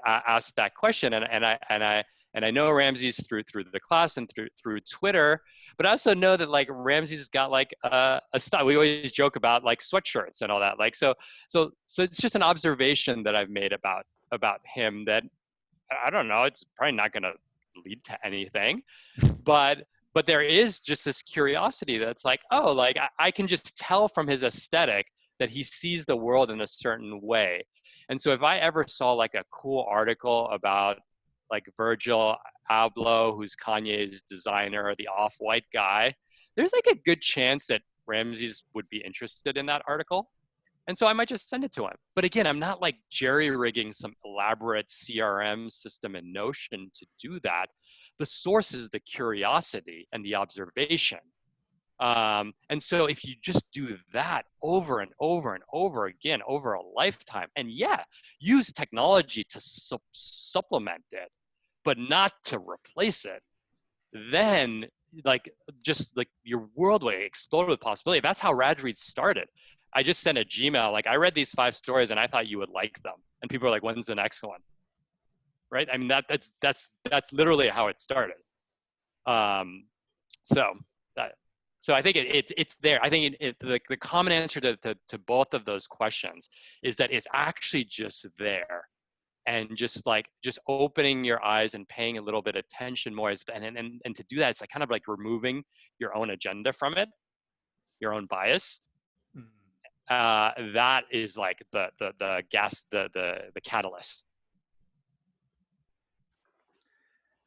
asked that question, and I know Ramsey's through the class and through Twitter, but I also know that like Ramsey's got like a style. We always joke about like sweatshirts and all that. Like, so it's just an observation that I've made about him that, I don't know, it's probably not going to lead to anything, but there is just this curiosity that's like, oh, like I can just tell from his aesthetic that he sees the world in a certain way. And so if I ever saw like a cool article about like Virgil Abloh, who's Kanye's designer, the off-white guy, there's like a good chance that Ramsey's would be interested in that article. And so I might just send it to him. But again, I'm not like jerry-rigging some elaborate CRM system in Notion to do that. The source is the curiosity and the observation. And so if you just do that over and over and over again, over a lifetime, and yeah, use technology to supplement it, but not to replace it, then like, just like your world will explode with possibility. That's how RadReads started. I just sent a Gmail, like, I read these 5 stories and I thought you would like them. And people are like, when's the next one? Right? I mean, that's literally how it started. So I think it's there. I think the common answer to both of those questions is that it's actually just there. And just opening your eyes and paying a little bit of attention more. And to do that, it's like kind of like removing your own agenda from it, your own bias. That is like the catalyst.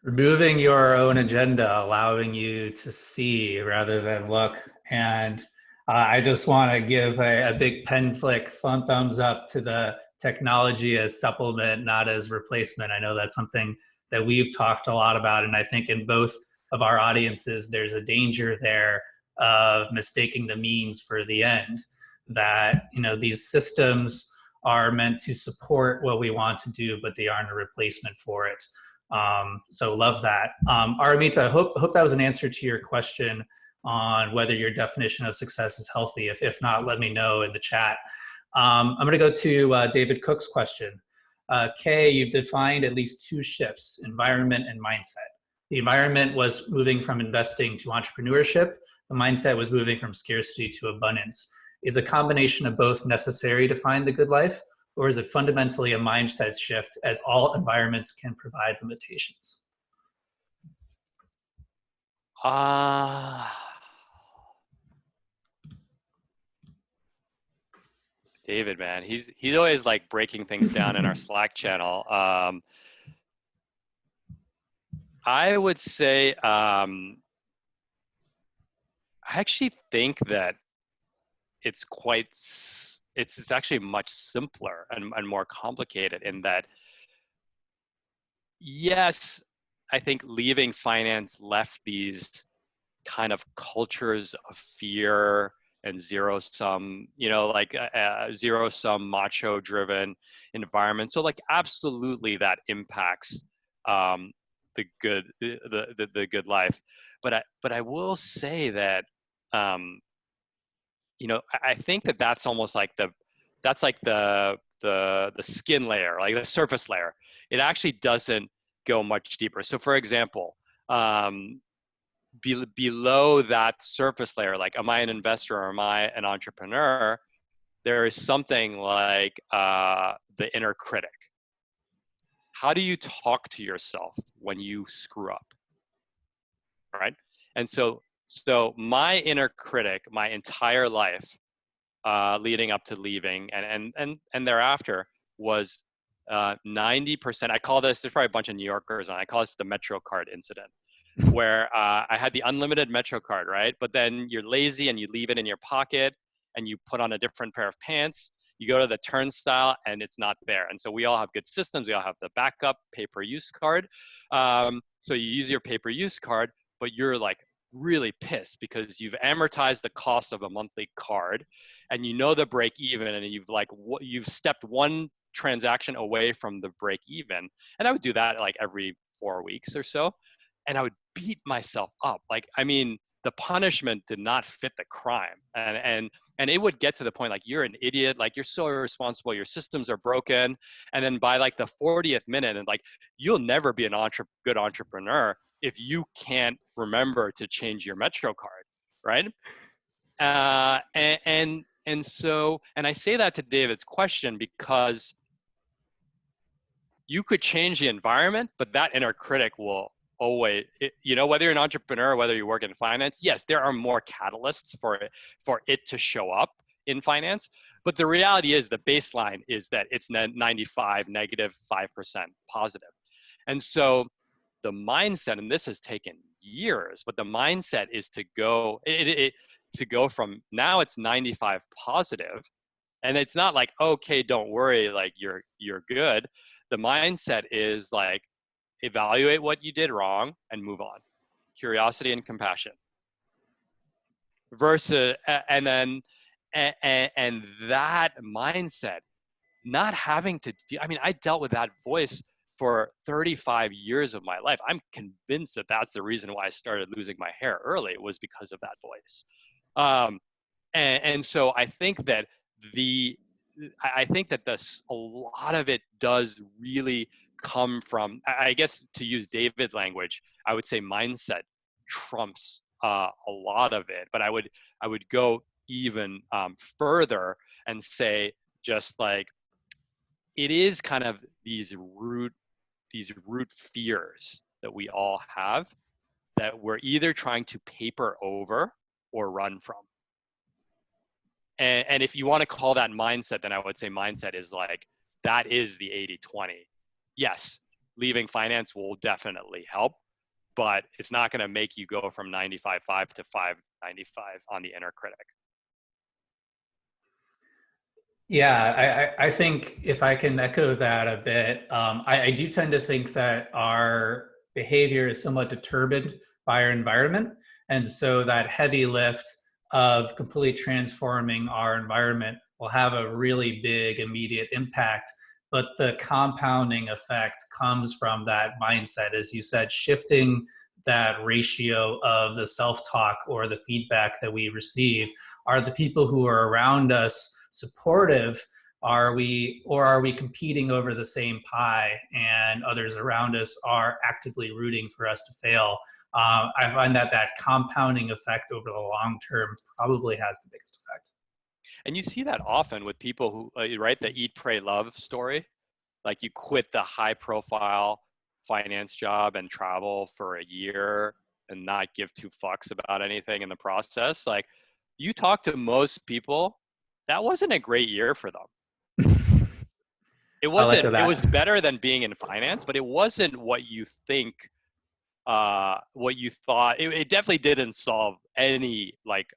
Removing your own agenda, allowing you to see rather than look. And I just want to give a big pen flick, fun thumbs up to the technology as supplement, not as replacement. I know that's something that we've talked a lot about. And I think in both of our audiences, there's a danger there of mistaking the means for the end. That, you know, these systems are meant to support what we want to do, but they aren't a replacement for it. So love that. Aramita, I hope that was an answer to your question on whether your definition of success is healthy. If not, let me know in the chat. I'm going to go to David Cook's question. Khe, you've defined at least 2 shifts, environment and mindset. The environment was moving from investing to entrepreneurship. The mindset was moving from scarcity to abundance. Is a combination of both necessary to find the good life, or is it fundamentally a mindset shift, as all environments can provide limitations? Uh, David, man, he's always like breaking things down in our Slack channel. I would say I actually think that it's it's actually much simpler and more complicated in that, yes, I think leaving finance left these kind of cultures of fear and zero sum, like zero sum macho driven environment. So like absolutely that impacts the good life. But I will say that I think that that's almost like that's like the skin layer, like the surface layer. It actually doesn't go much deeper. So for example, below that surface layer, like am I an investor or am I an entrepreneur, there is something like the inner critic. How do you talk to yourself when you screw up, right? And so my inner critic, my entire life, leading up to leaving and thereafter was 90%. I call this, there's probably a bunch of New Yorkers on, I call this the Metro card incident, where I had the unlimited Metro card, right? But then you're lazy and you leave it in your pocket and you put on a different pair of pants. You go to the turnstile and it's not there. And so we all have good systems. We all have the backup pay-per-use card. So you use your pay-per-use card, but you're like really pissed because you've amortized the cost of a monthly card and you know the break even, and you've stepped one transaction away from the break even. And I would do that like every 4 weeks or so. And I would beat myself up. Like, I mean, the punishment did not fit the crime. And it would get to the point like, you're an idiot, like you're so irresponsible, your systems are broken. And then by like the 40th minute, and like, you'll never be good entrepreneur if you can't remember to change your Metro card, right? And I say that to David's question because you could change the environment, but that inner critic will always, whether you're an entrepreneur, whether you work in finance, yes, there are more catalysts for it to show up in finance. But the reality is the baseline is that it's 95, negative 5% positive. And so the mindset, and this has taken years, but the mindset is to go, to go from now it's 95 positive. And it's not like, okay, don't worry, like you're good. The mindset is like, evaluate what you did wrong and move on. Curiosity and compassion. Versus, and that mindset, not having to, I mean, I dealt with that voice for 35 years of my life. I'm convinced that that's the reason why I started losing my hair early, was because of that voice. And so I think that a lot of it does really come from, I guess, to use David's language, I would say mindset trumps a lot of it. But I would go even further and say, just like, it is kind of these root fears that we all have that we're either trying to paper over or run from. And if you want to call that mindset, then I would say mindset is like, that is the 80-20. Yes, leaving finance will definitely help, but it's not going to make you go from 95.5 to 595 on the inner critic. Yeah, I think if I can echo that a bit, I do tend to think that our behavior is somewhat determined by our environment. And so that heavy lift of completely transforming our environment will have a really big immediate impact. But the compounding effect comes from that mindset, as you said, shifting that ratio of the self-talk or the feedback that we receive. Are the people who are around us supportive? Are we competing over the same pie, and others around us are actively rooting for us to fail? I find that compounding effect over the long term probably has the biggest effect. And you see that often with people who, right, the eat, pray, love story. Like, you quit the high profile finance job and travel for a year and not give two fucks about anything in the process. Like, you talk to most people, that wasn't a great year for them. It I like wasn't, it was that. better than being in finance, but it wasn't what you think, what you thought. It definitely didn't solve any like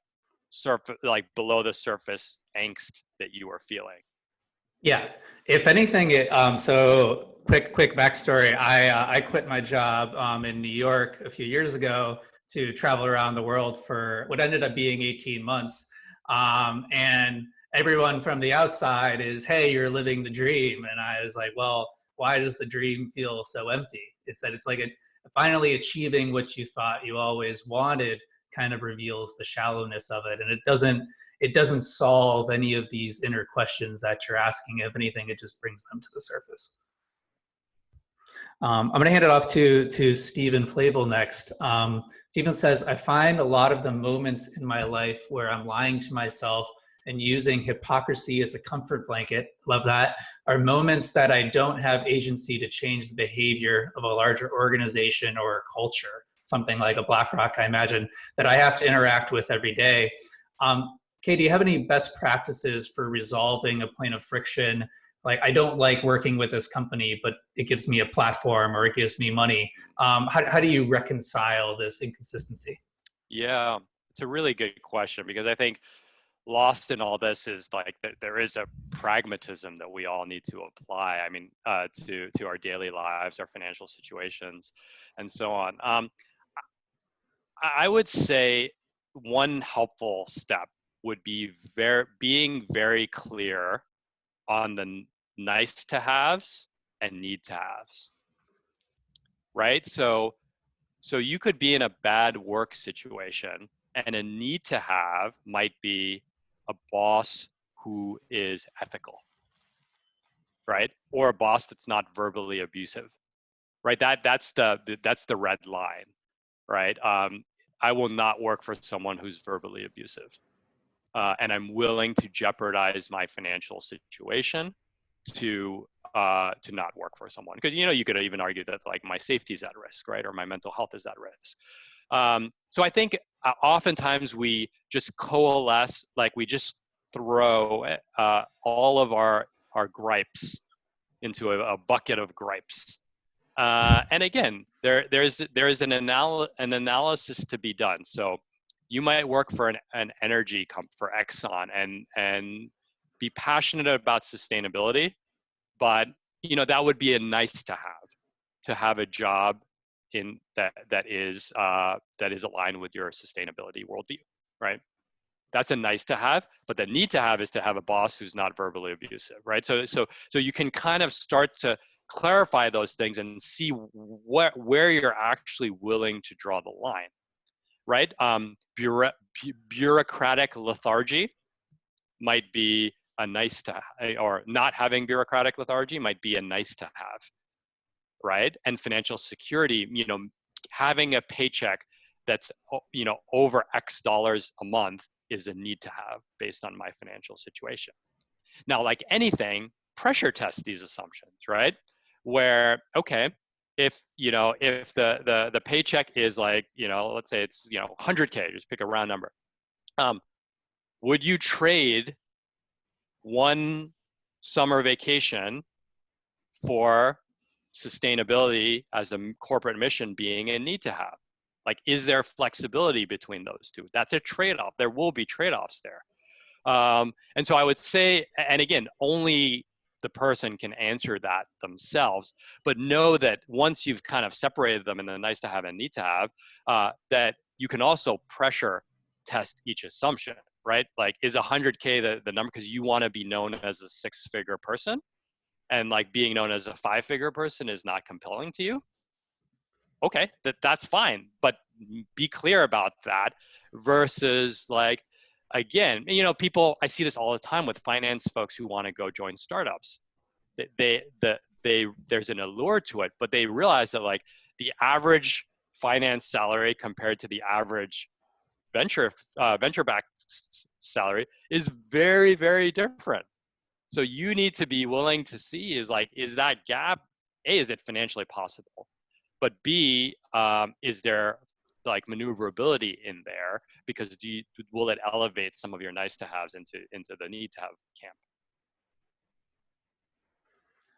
like below the surface angst that you were feeling. Yeah. If anything, so quick backstory. I quit my job in New York a few years ago to travel around the world for what ended up being 18 months. And everyone from the outside is, hey, you're living the dream. And I was like, well, why does the dream feel so empty? It's that it's like finally achieving what you thought you always wanted kind of reveals the shallowness of it. And it doesn't solve any of these inner questions that you're asking. If anything, it just brings them to the surface. I'm going to hand it off to Stephen Flavel next. Stephen says, I find a lot of the moments in my life where I'm lying to myself and using hypocrisy as a comfort blanket, love that, are moments that I don't have agency to change the behavior of a larger organization or a culture, something like a BlackRock, I imagine, that I have to interact with every day. Khe, do you have any best practices for resolving a point of friction? Like, I don't like working with this company, but it gives me a platform or it gives me money. How do you reconcile this inconsistency? Yeah, it's a really good question, because I think lost in all this is like that there is a pragmatism that we all need to apply. I mean, to our daily lives, our financial situations, and so on. I would say one helpful step would be being very clear on the nice to haves and need to haves, right? So you could be in a bad work situation, and a need to have might be a boss who is ethical, right? Or a boss that's not verbally abusive, right? That's the red line, right? I will not work for someone who's verbally abusive, and I'm willing to jeopardize my financial situation to not work for someone, because you could even argue that like my safety is at risk, right, or my mental health is at risk. So I think oftentimes we just coalesce, like we just throw all of our gripes into a bucket of gripes. And again, there's an analysis to be done. So you might work for an energy company, for Exxon, and be passionate about sustainability, but that would be a nice to have a job in that is aligned with your sustainability worldview, right? That's a nice to have, but the need to have is to have a boss who's not verbally abusive, right? So you can kind of start to clarify those things and see where you're actually willing to draw the line, right? Bureaucratic lethargy might be a nice to, or not having bureaucratic lethargy might be a nice to have, right? And financial security, having a paycheck that's over X dollars a month is a need to have based on my financial situation. Now, like anything, pressure test these assumptions, right? Where, okay, if the paycheck is like, let's say it's 100K, just pick a round number. Would you trade one summer vacation for sustainability as a corporate mission being a need to have? Like, is there flexibility between those two? That's a trade-off. There will be trade-offs there. And so I would say, and again, only the person can answer that themselves, but know that once you've kind of separated them in the nice to have and need to have, that you can also pressure test each assumption, right? Like, is 100K the number because you want to be known as a six-figure person, and like being known as a five-figure person is not compelling to you? Okay, that's fine, but be clear about that. Versus, like, again, people, I see this all the time with finance folks who want to go join startups. There's an allure to it, but they realize that like the average finance salary compared to the average venture-backed salary is very, very different. So you need to be willing to see is that gap, A, is it financially possible? But B, is there like maneuverability in there, because will it elevate some of your nice to haves into the need to have camp?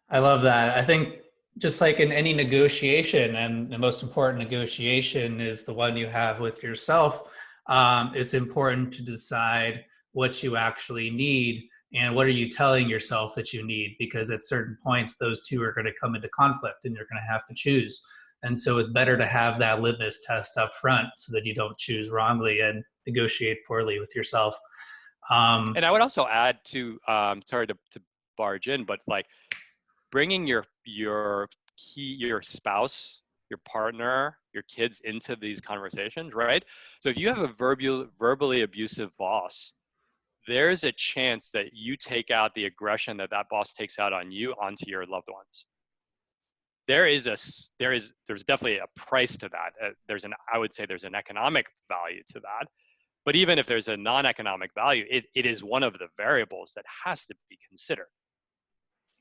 I love that. I think just like in any negotiation, and the most important negotiation is the one you have with yourself, it's important to decide what you actually need and what are you telling yourself that you need, because at certain points, those two are going to come into conflict and you're going to have to choose. And so it's better to have that litmus test up front so that you don't choose wrongly and negotiate poorly with yourself. And I would also add to, sorry to barge in, but like bringing your spouse, your partner, your kids into these conversations, right? So if you have a verbally abusive boss, there's a chance that you take out the aggression that boss takes out on you onto your loved ones. There's definitely a price to that. I would say there's an economic value to that. But even if there's a non-economic value, it is one of the variables that has to be considered.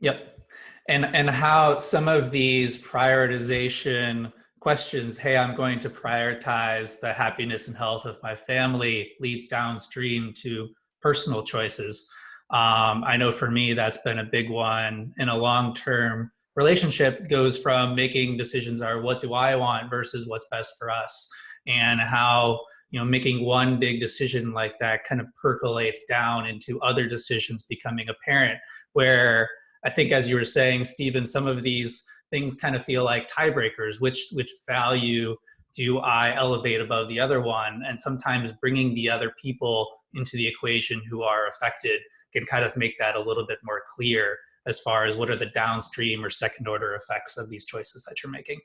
Yep. And how some of these prioritization questions, hey, I'm going to prioritize the happiness and health of my family, leads downstream to personal choices. I know for me, that's been a big one. In a long-term relationship, goes from making decisions are what do I want versus what's best for us, and how making one big decision like that kind of percolates down into other decisions becoming apparent, where I think, as you were saying, Stephen, some of these things kind of feel like tiebreakers. Which value do I elevate above the other one? And sometimes bringing the other people into the equation who are affected can kind of make that a little bit more clear as far as what are the downstream or second order effects of these choices that you're making.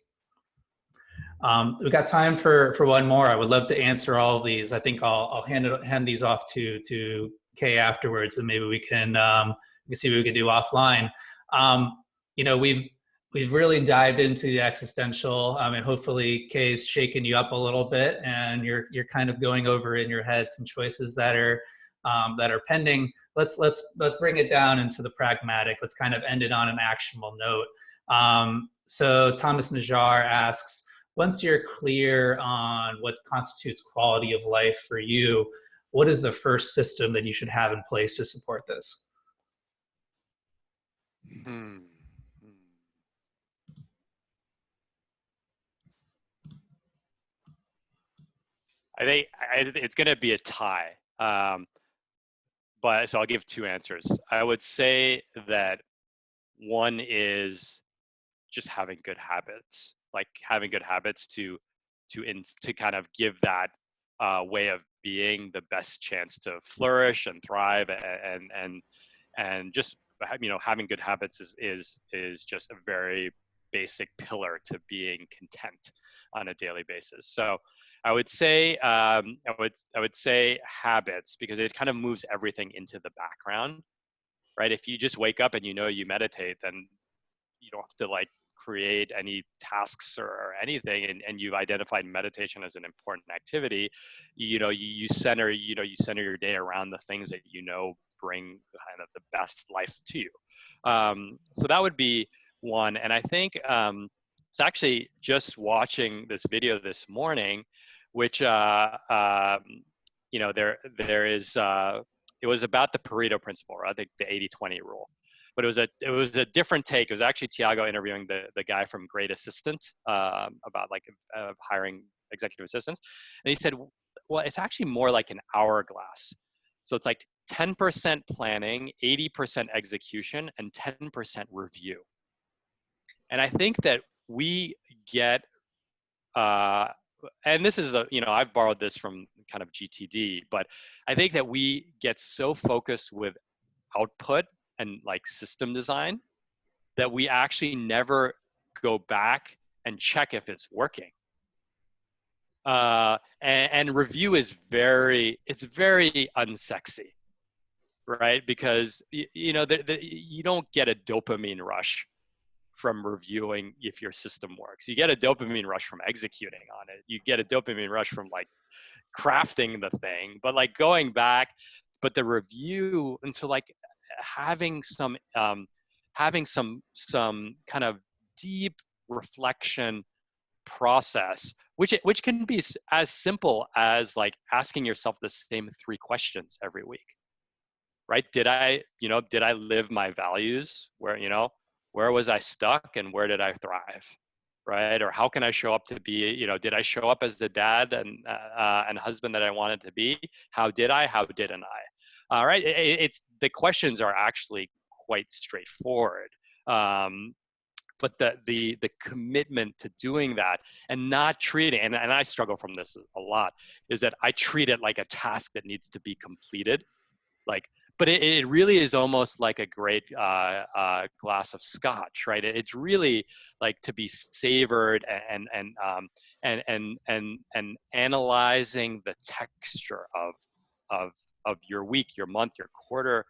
We've got time for one more. I would love to answer all of these. I think I'll hand these off to Khe afterwards, and maybe we can see what we can do offline. We've really dived into the existential, and hopefully Khe's shaken you up a little bit, and you're kind of going over in your head some choices that are pending. Let's bring it down into the pragmatic. Let's kind of end it on an actionable note. So Thomas Najar asks, once you're clear on what constitutes quality of life for you, what is the first system that you should have in place to support this? I think it's going to be a tie. But so I'll give two answers. I would say that one is just having good habits, like having good habits to kind of give that way of being the best chance to flourish and thrive, and just having good habits is just a very basic pillar to being content on a daily basis. So I would say I would say habits, because it kind of moves everything into the background, right? If you just wake up and you meditate, then you don't have to like create any tasks or anything, and you've identified meditation as an important activity. You center your day around the things that bring kind of the best life to you. So that would be one. And I think it's actually just watching this video this morning, which there is it was about the Pareto principle, right? I think the 80-20 rule. But it was a different take. It was actually Tiago interviewing the guy from Great Assistant about like hiring executive assistants, and he said, well, it's actually more like an hourglass. So it's like 10% planning, 80% execution, and 10% review. And I think that we get, and this is I've borrowed this from kind of GTD, but I think that we get so focused with output and like system design that we actually never go back and check if it's working. And review is very unsexy, right? Because you don't get a dopamine rush from reviewing if your system works. You get a dopamine rush from executing on it. You get a dopamine rush from like crafting the thing, but like going back, but the review, and so like having some kind of deep reflection process which can be as simple as like asking yourself the same 3 questions every week, right? Did I live my values? Where was I stuck and where did I thrive? Right? Or how can I show up to be, did I show up as the dad and husband that I wanted to be? How did I? How didn't I? All right. It's the questions are actually quite straightforward. But the commitment to doing that and not treating, and I struggle from this a lot, is that I treat it like a task that needs to be completed. Like, but it really is almost like a great glass of scotch, right? It's really like to be savored and analyzing the texture of your week, your month, your quarter.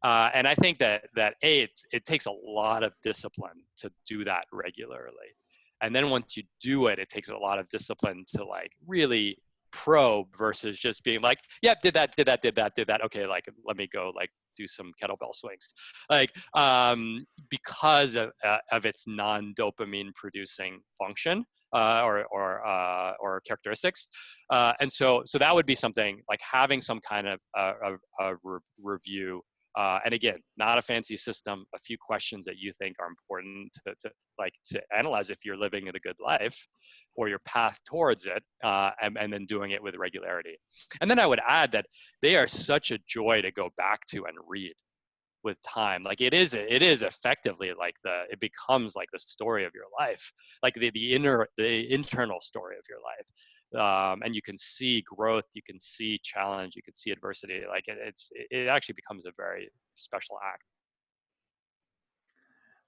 And I think that it takes a lot of discipline to do that regularly. And then once you do it, it takes a lot of discipline to like really probe versus just being like, yep, did that. Okay, like let me go like do some kettlebell swings, like because of its non-dopamine producing function or characteristics, and so that would be something like having some kind of review. And again, not a fancy system, a few questions that you think are important to analyze if you're living a good life or your path towards it, and then doing it with regularity. And then I would add that they are such a joy to go back to and read with time. Like it is effectively like it becomes like the story of your life, like the internal story of your life. And you can see growth, you can see challenge, you can see adversity. Like it actually becomes a very special act.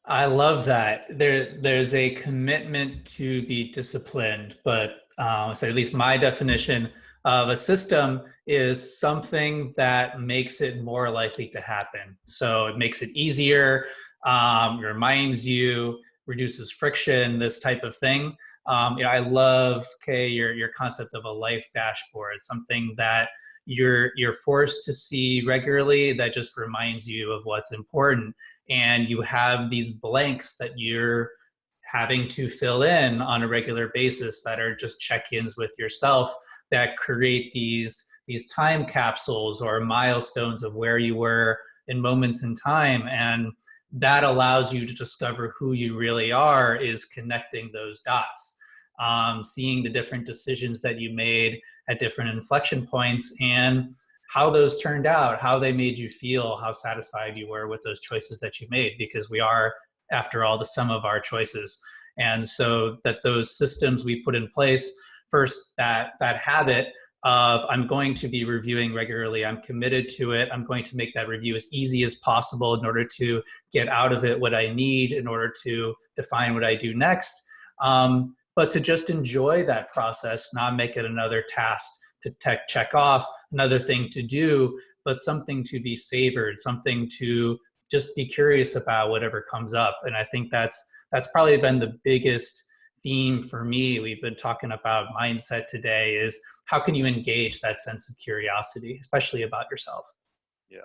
I love that. There's a commitment to be disciplined, but so at least my definition of a system is something that makes it more likely to happen. So it makes it easier, reminds you, reduces friction, this type of thing. I love, Khe, your concept of a life dashboard, something that you're forced to see regularly that just reminds you of what's important, and you have these blanks that you're having to fill in on a regular basis that are just check-ins with yourself that create these time capsules or milestones of where you were in moments in time. And that allows you to discover who you really are, is connecting those dots, seeing the different decisions that you made at different inflection points and how those turned out, how they made you feel, how satisfied you were with those choices that you made, because we are, after all, the sum of our choices. And so that those systems we put in place, first, that habit of I'm going to be reviewing regularly, I'm committed to it, I'm going to make that review as easy as possible in order to get out of it what I need in order to define what I do next. But to just enjoy that process, not make it another task to check off, another thing to do, but something to be savored, something to just be curious about whatever comes up. And I think that's probably been the biggest theme for me. We've been talking about mindset today, is how can you engage that sense of curiosity, especially about yourself? Yeah.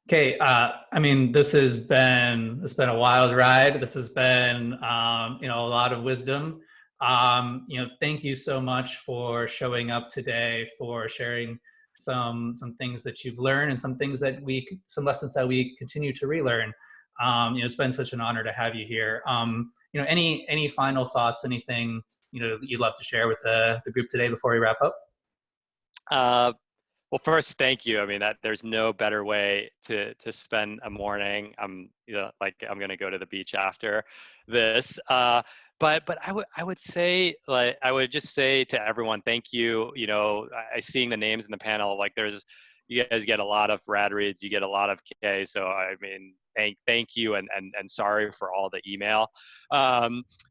Okay, I mean, this has been a wild ride. This has been a lot of wisdom. Thank you so much for showing up today, for sharing some things that you've learned and some lessons that we continue to relearn. It's been such an honor to have you here. Any final thoughts? Anything you'd love to share with the group today before we wrap up? Well, first, thank you. I mean, there's no better way to spend a morning. I'm going to go to the beach after this. But I would say, like, I would just say to everyone, thank you. I seeing the names in the panel, like you guys get a lot of RadReads, you get a lot of Khe. So I mean, thank you, and sorry for all the email.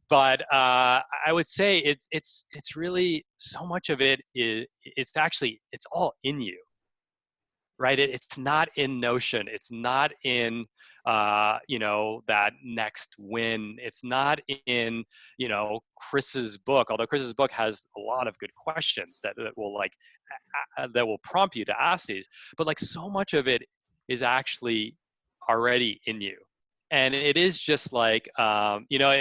But I would say it's really, so much of it is, it's all in you, right? It's not in Notion. It's not in, that next win. It's not in, Chris's book, although Chris's book has a lot of good questions that will prompt you to ask these. But like, so much of it is actually already in you. And it is just like, you know,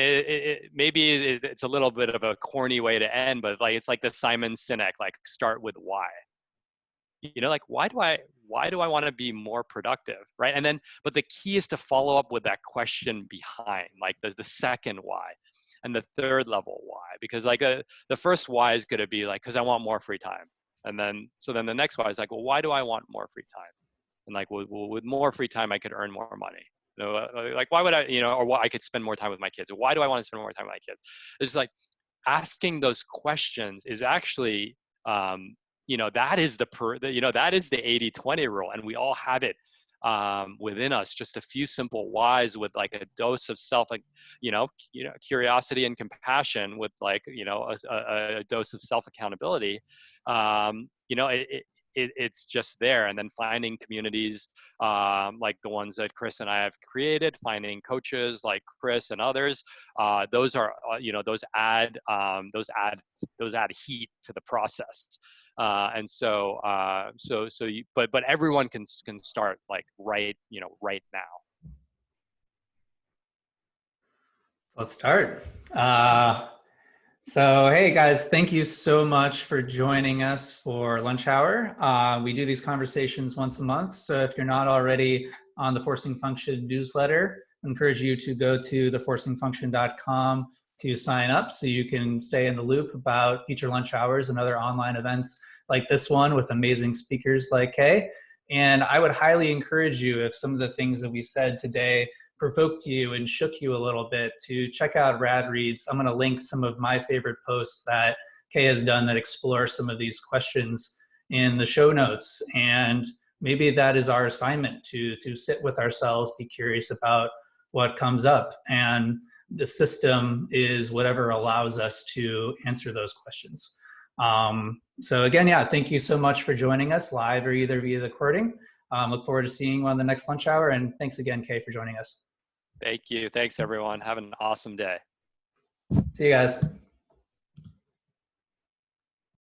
maybe it's a little bit of a corny way to end, but like, it's like the Simon Sinek, like start with why. You know, like why do I want to be more productive, right? And then, but the key is to follow up with that question behind, like the second why, and the third level why, because like the first why is going to be like, because I want more free time, and then so then the next why is like, well, why do I want more free time? And like, with more free time, I could earn more money. You know, like why would I, you know, or why I could spend more time with my kids? Why do I want to spend more time with my kids? It's like asking those questions is actually, you know, that is you know, that is the 80-20 rule, and we all have it within us. Just a few simple whys with like a dose of self, like, you know, curiosity and compassion with like, you know, a dose of self accountability. You know, it's just there. And then finding communities like the ones that Chris and I have created, finding coaches like Chris and others, those are, you know, those add heat to the process. And so, but everyone can start like right now. Let's start. So, hey guys, thank you so much for joining us for lunch hour. We do these conversations once a month. So if you're not already on the Forcing Function newsletter, I encourage you to go to theforcingfunction.com to sign up so you can stay in the loop about future lunch hours and other online events like this one with amazing speakers like Khe. And I would highly encourage you, if some of the things that we said today provoked you and shook you a little bit, to check out RadReads. I'm going to link some of my favorite posts that Khe has done that explore some of these questions in the show notes. And maybe that is our assignment, to sit with ourselves, be curious about what comes up. And the system is whatever allows us to answer those questions. So again, yeah, thank you so much for joining us live or either via the recording. Look forward to seeing you on the next lunch hour. And thanks again, Khe, for joining us. Thank you. Thanks everyone. Have an awesome day. See you guys.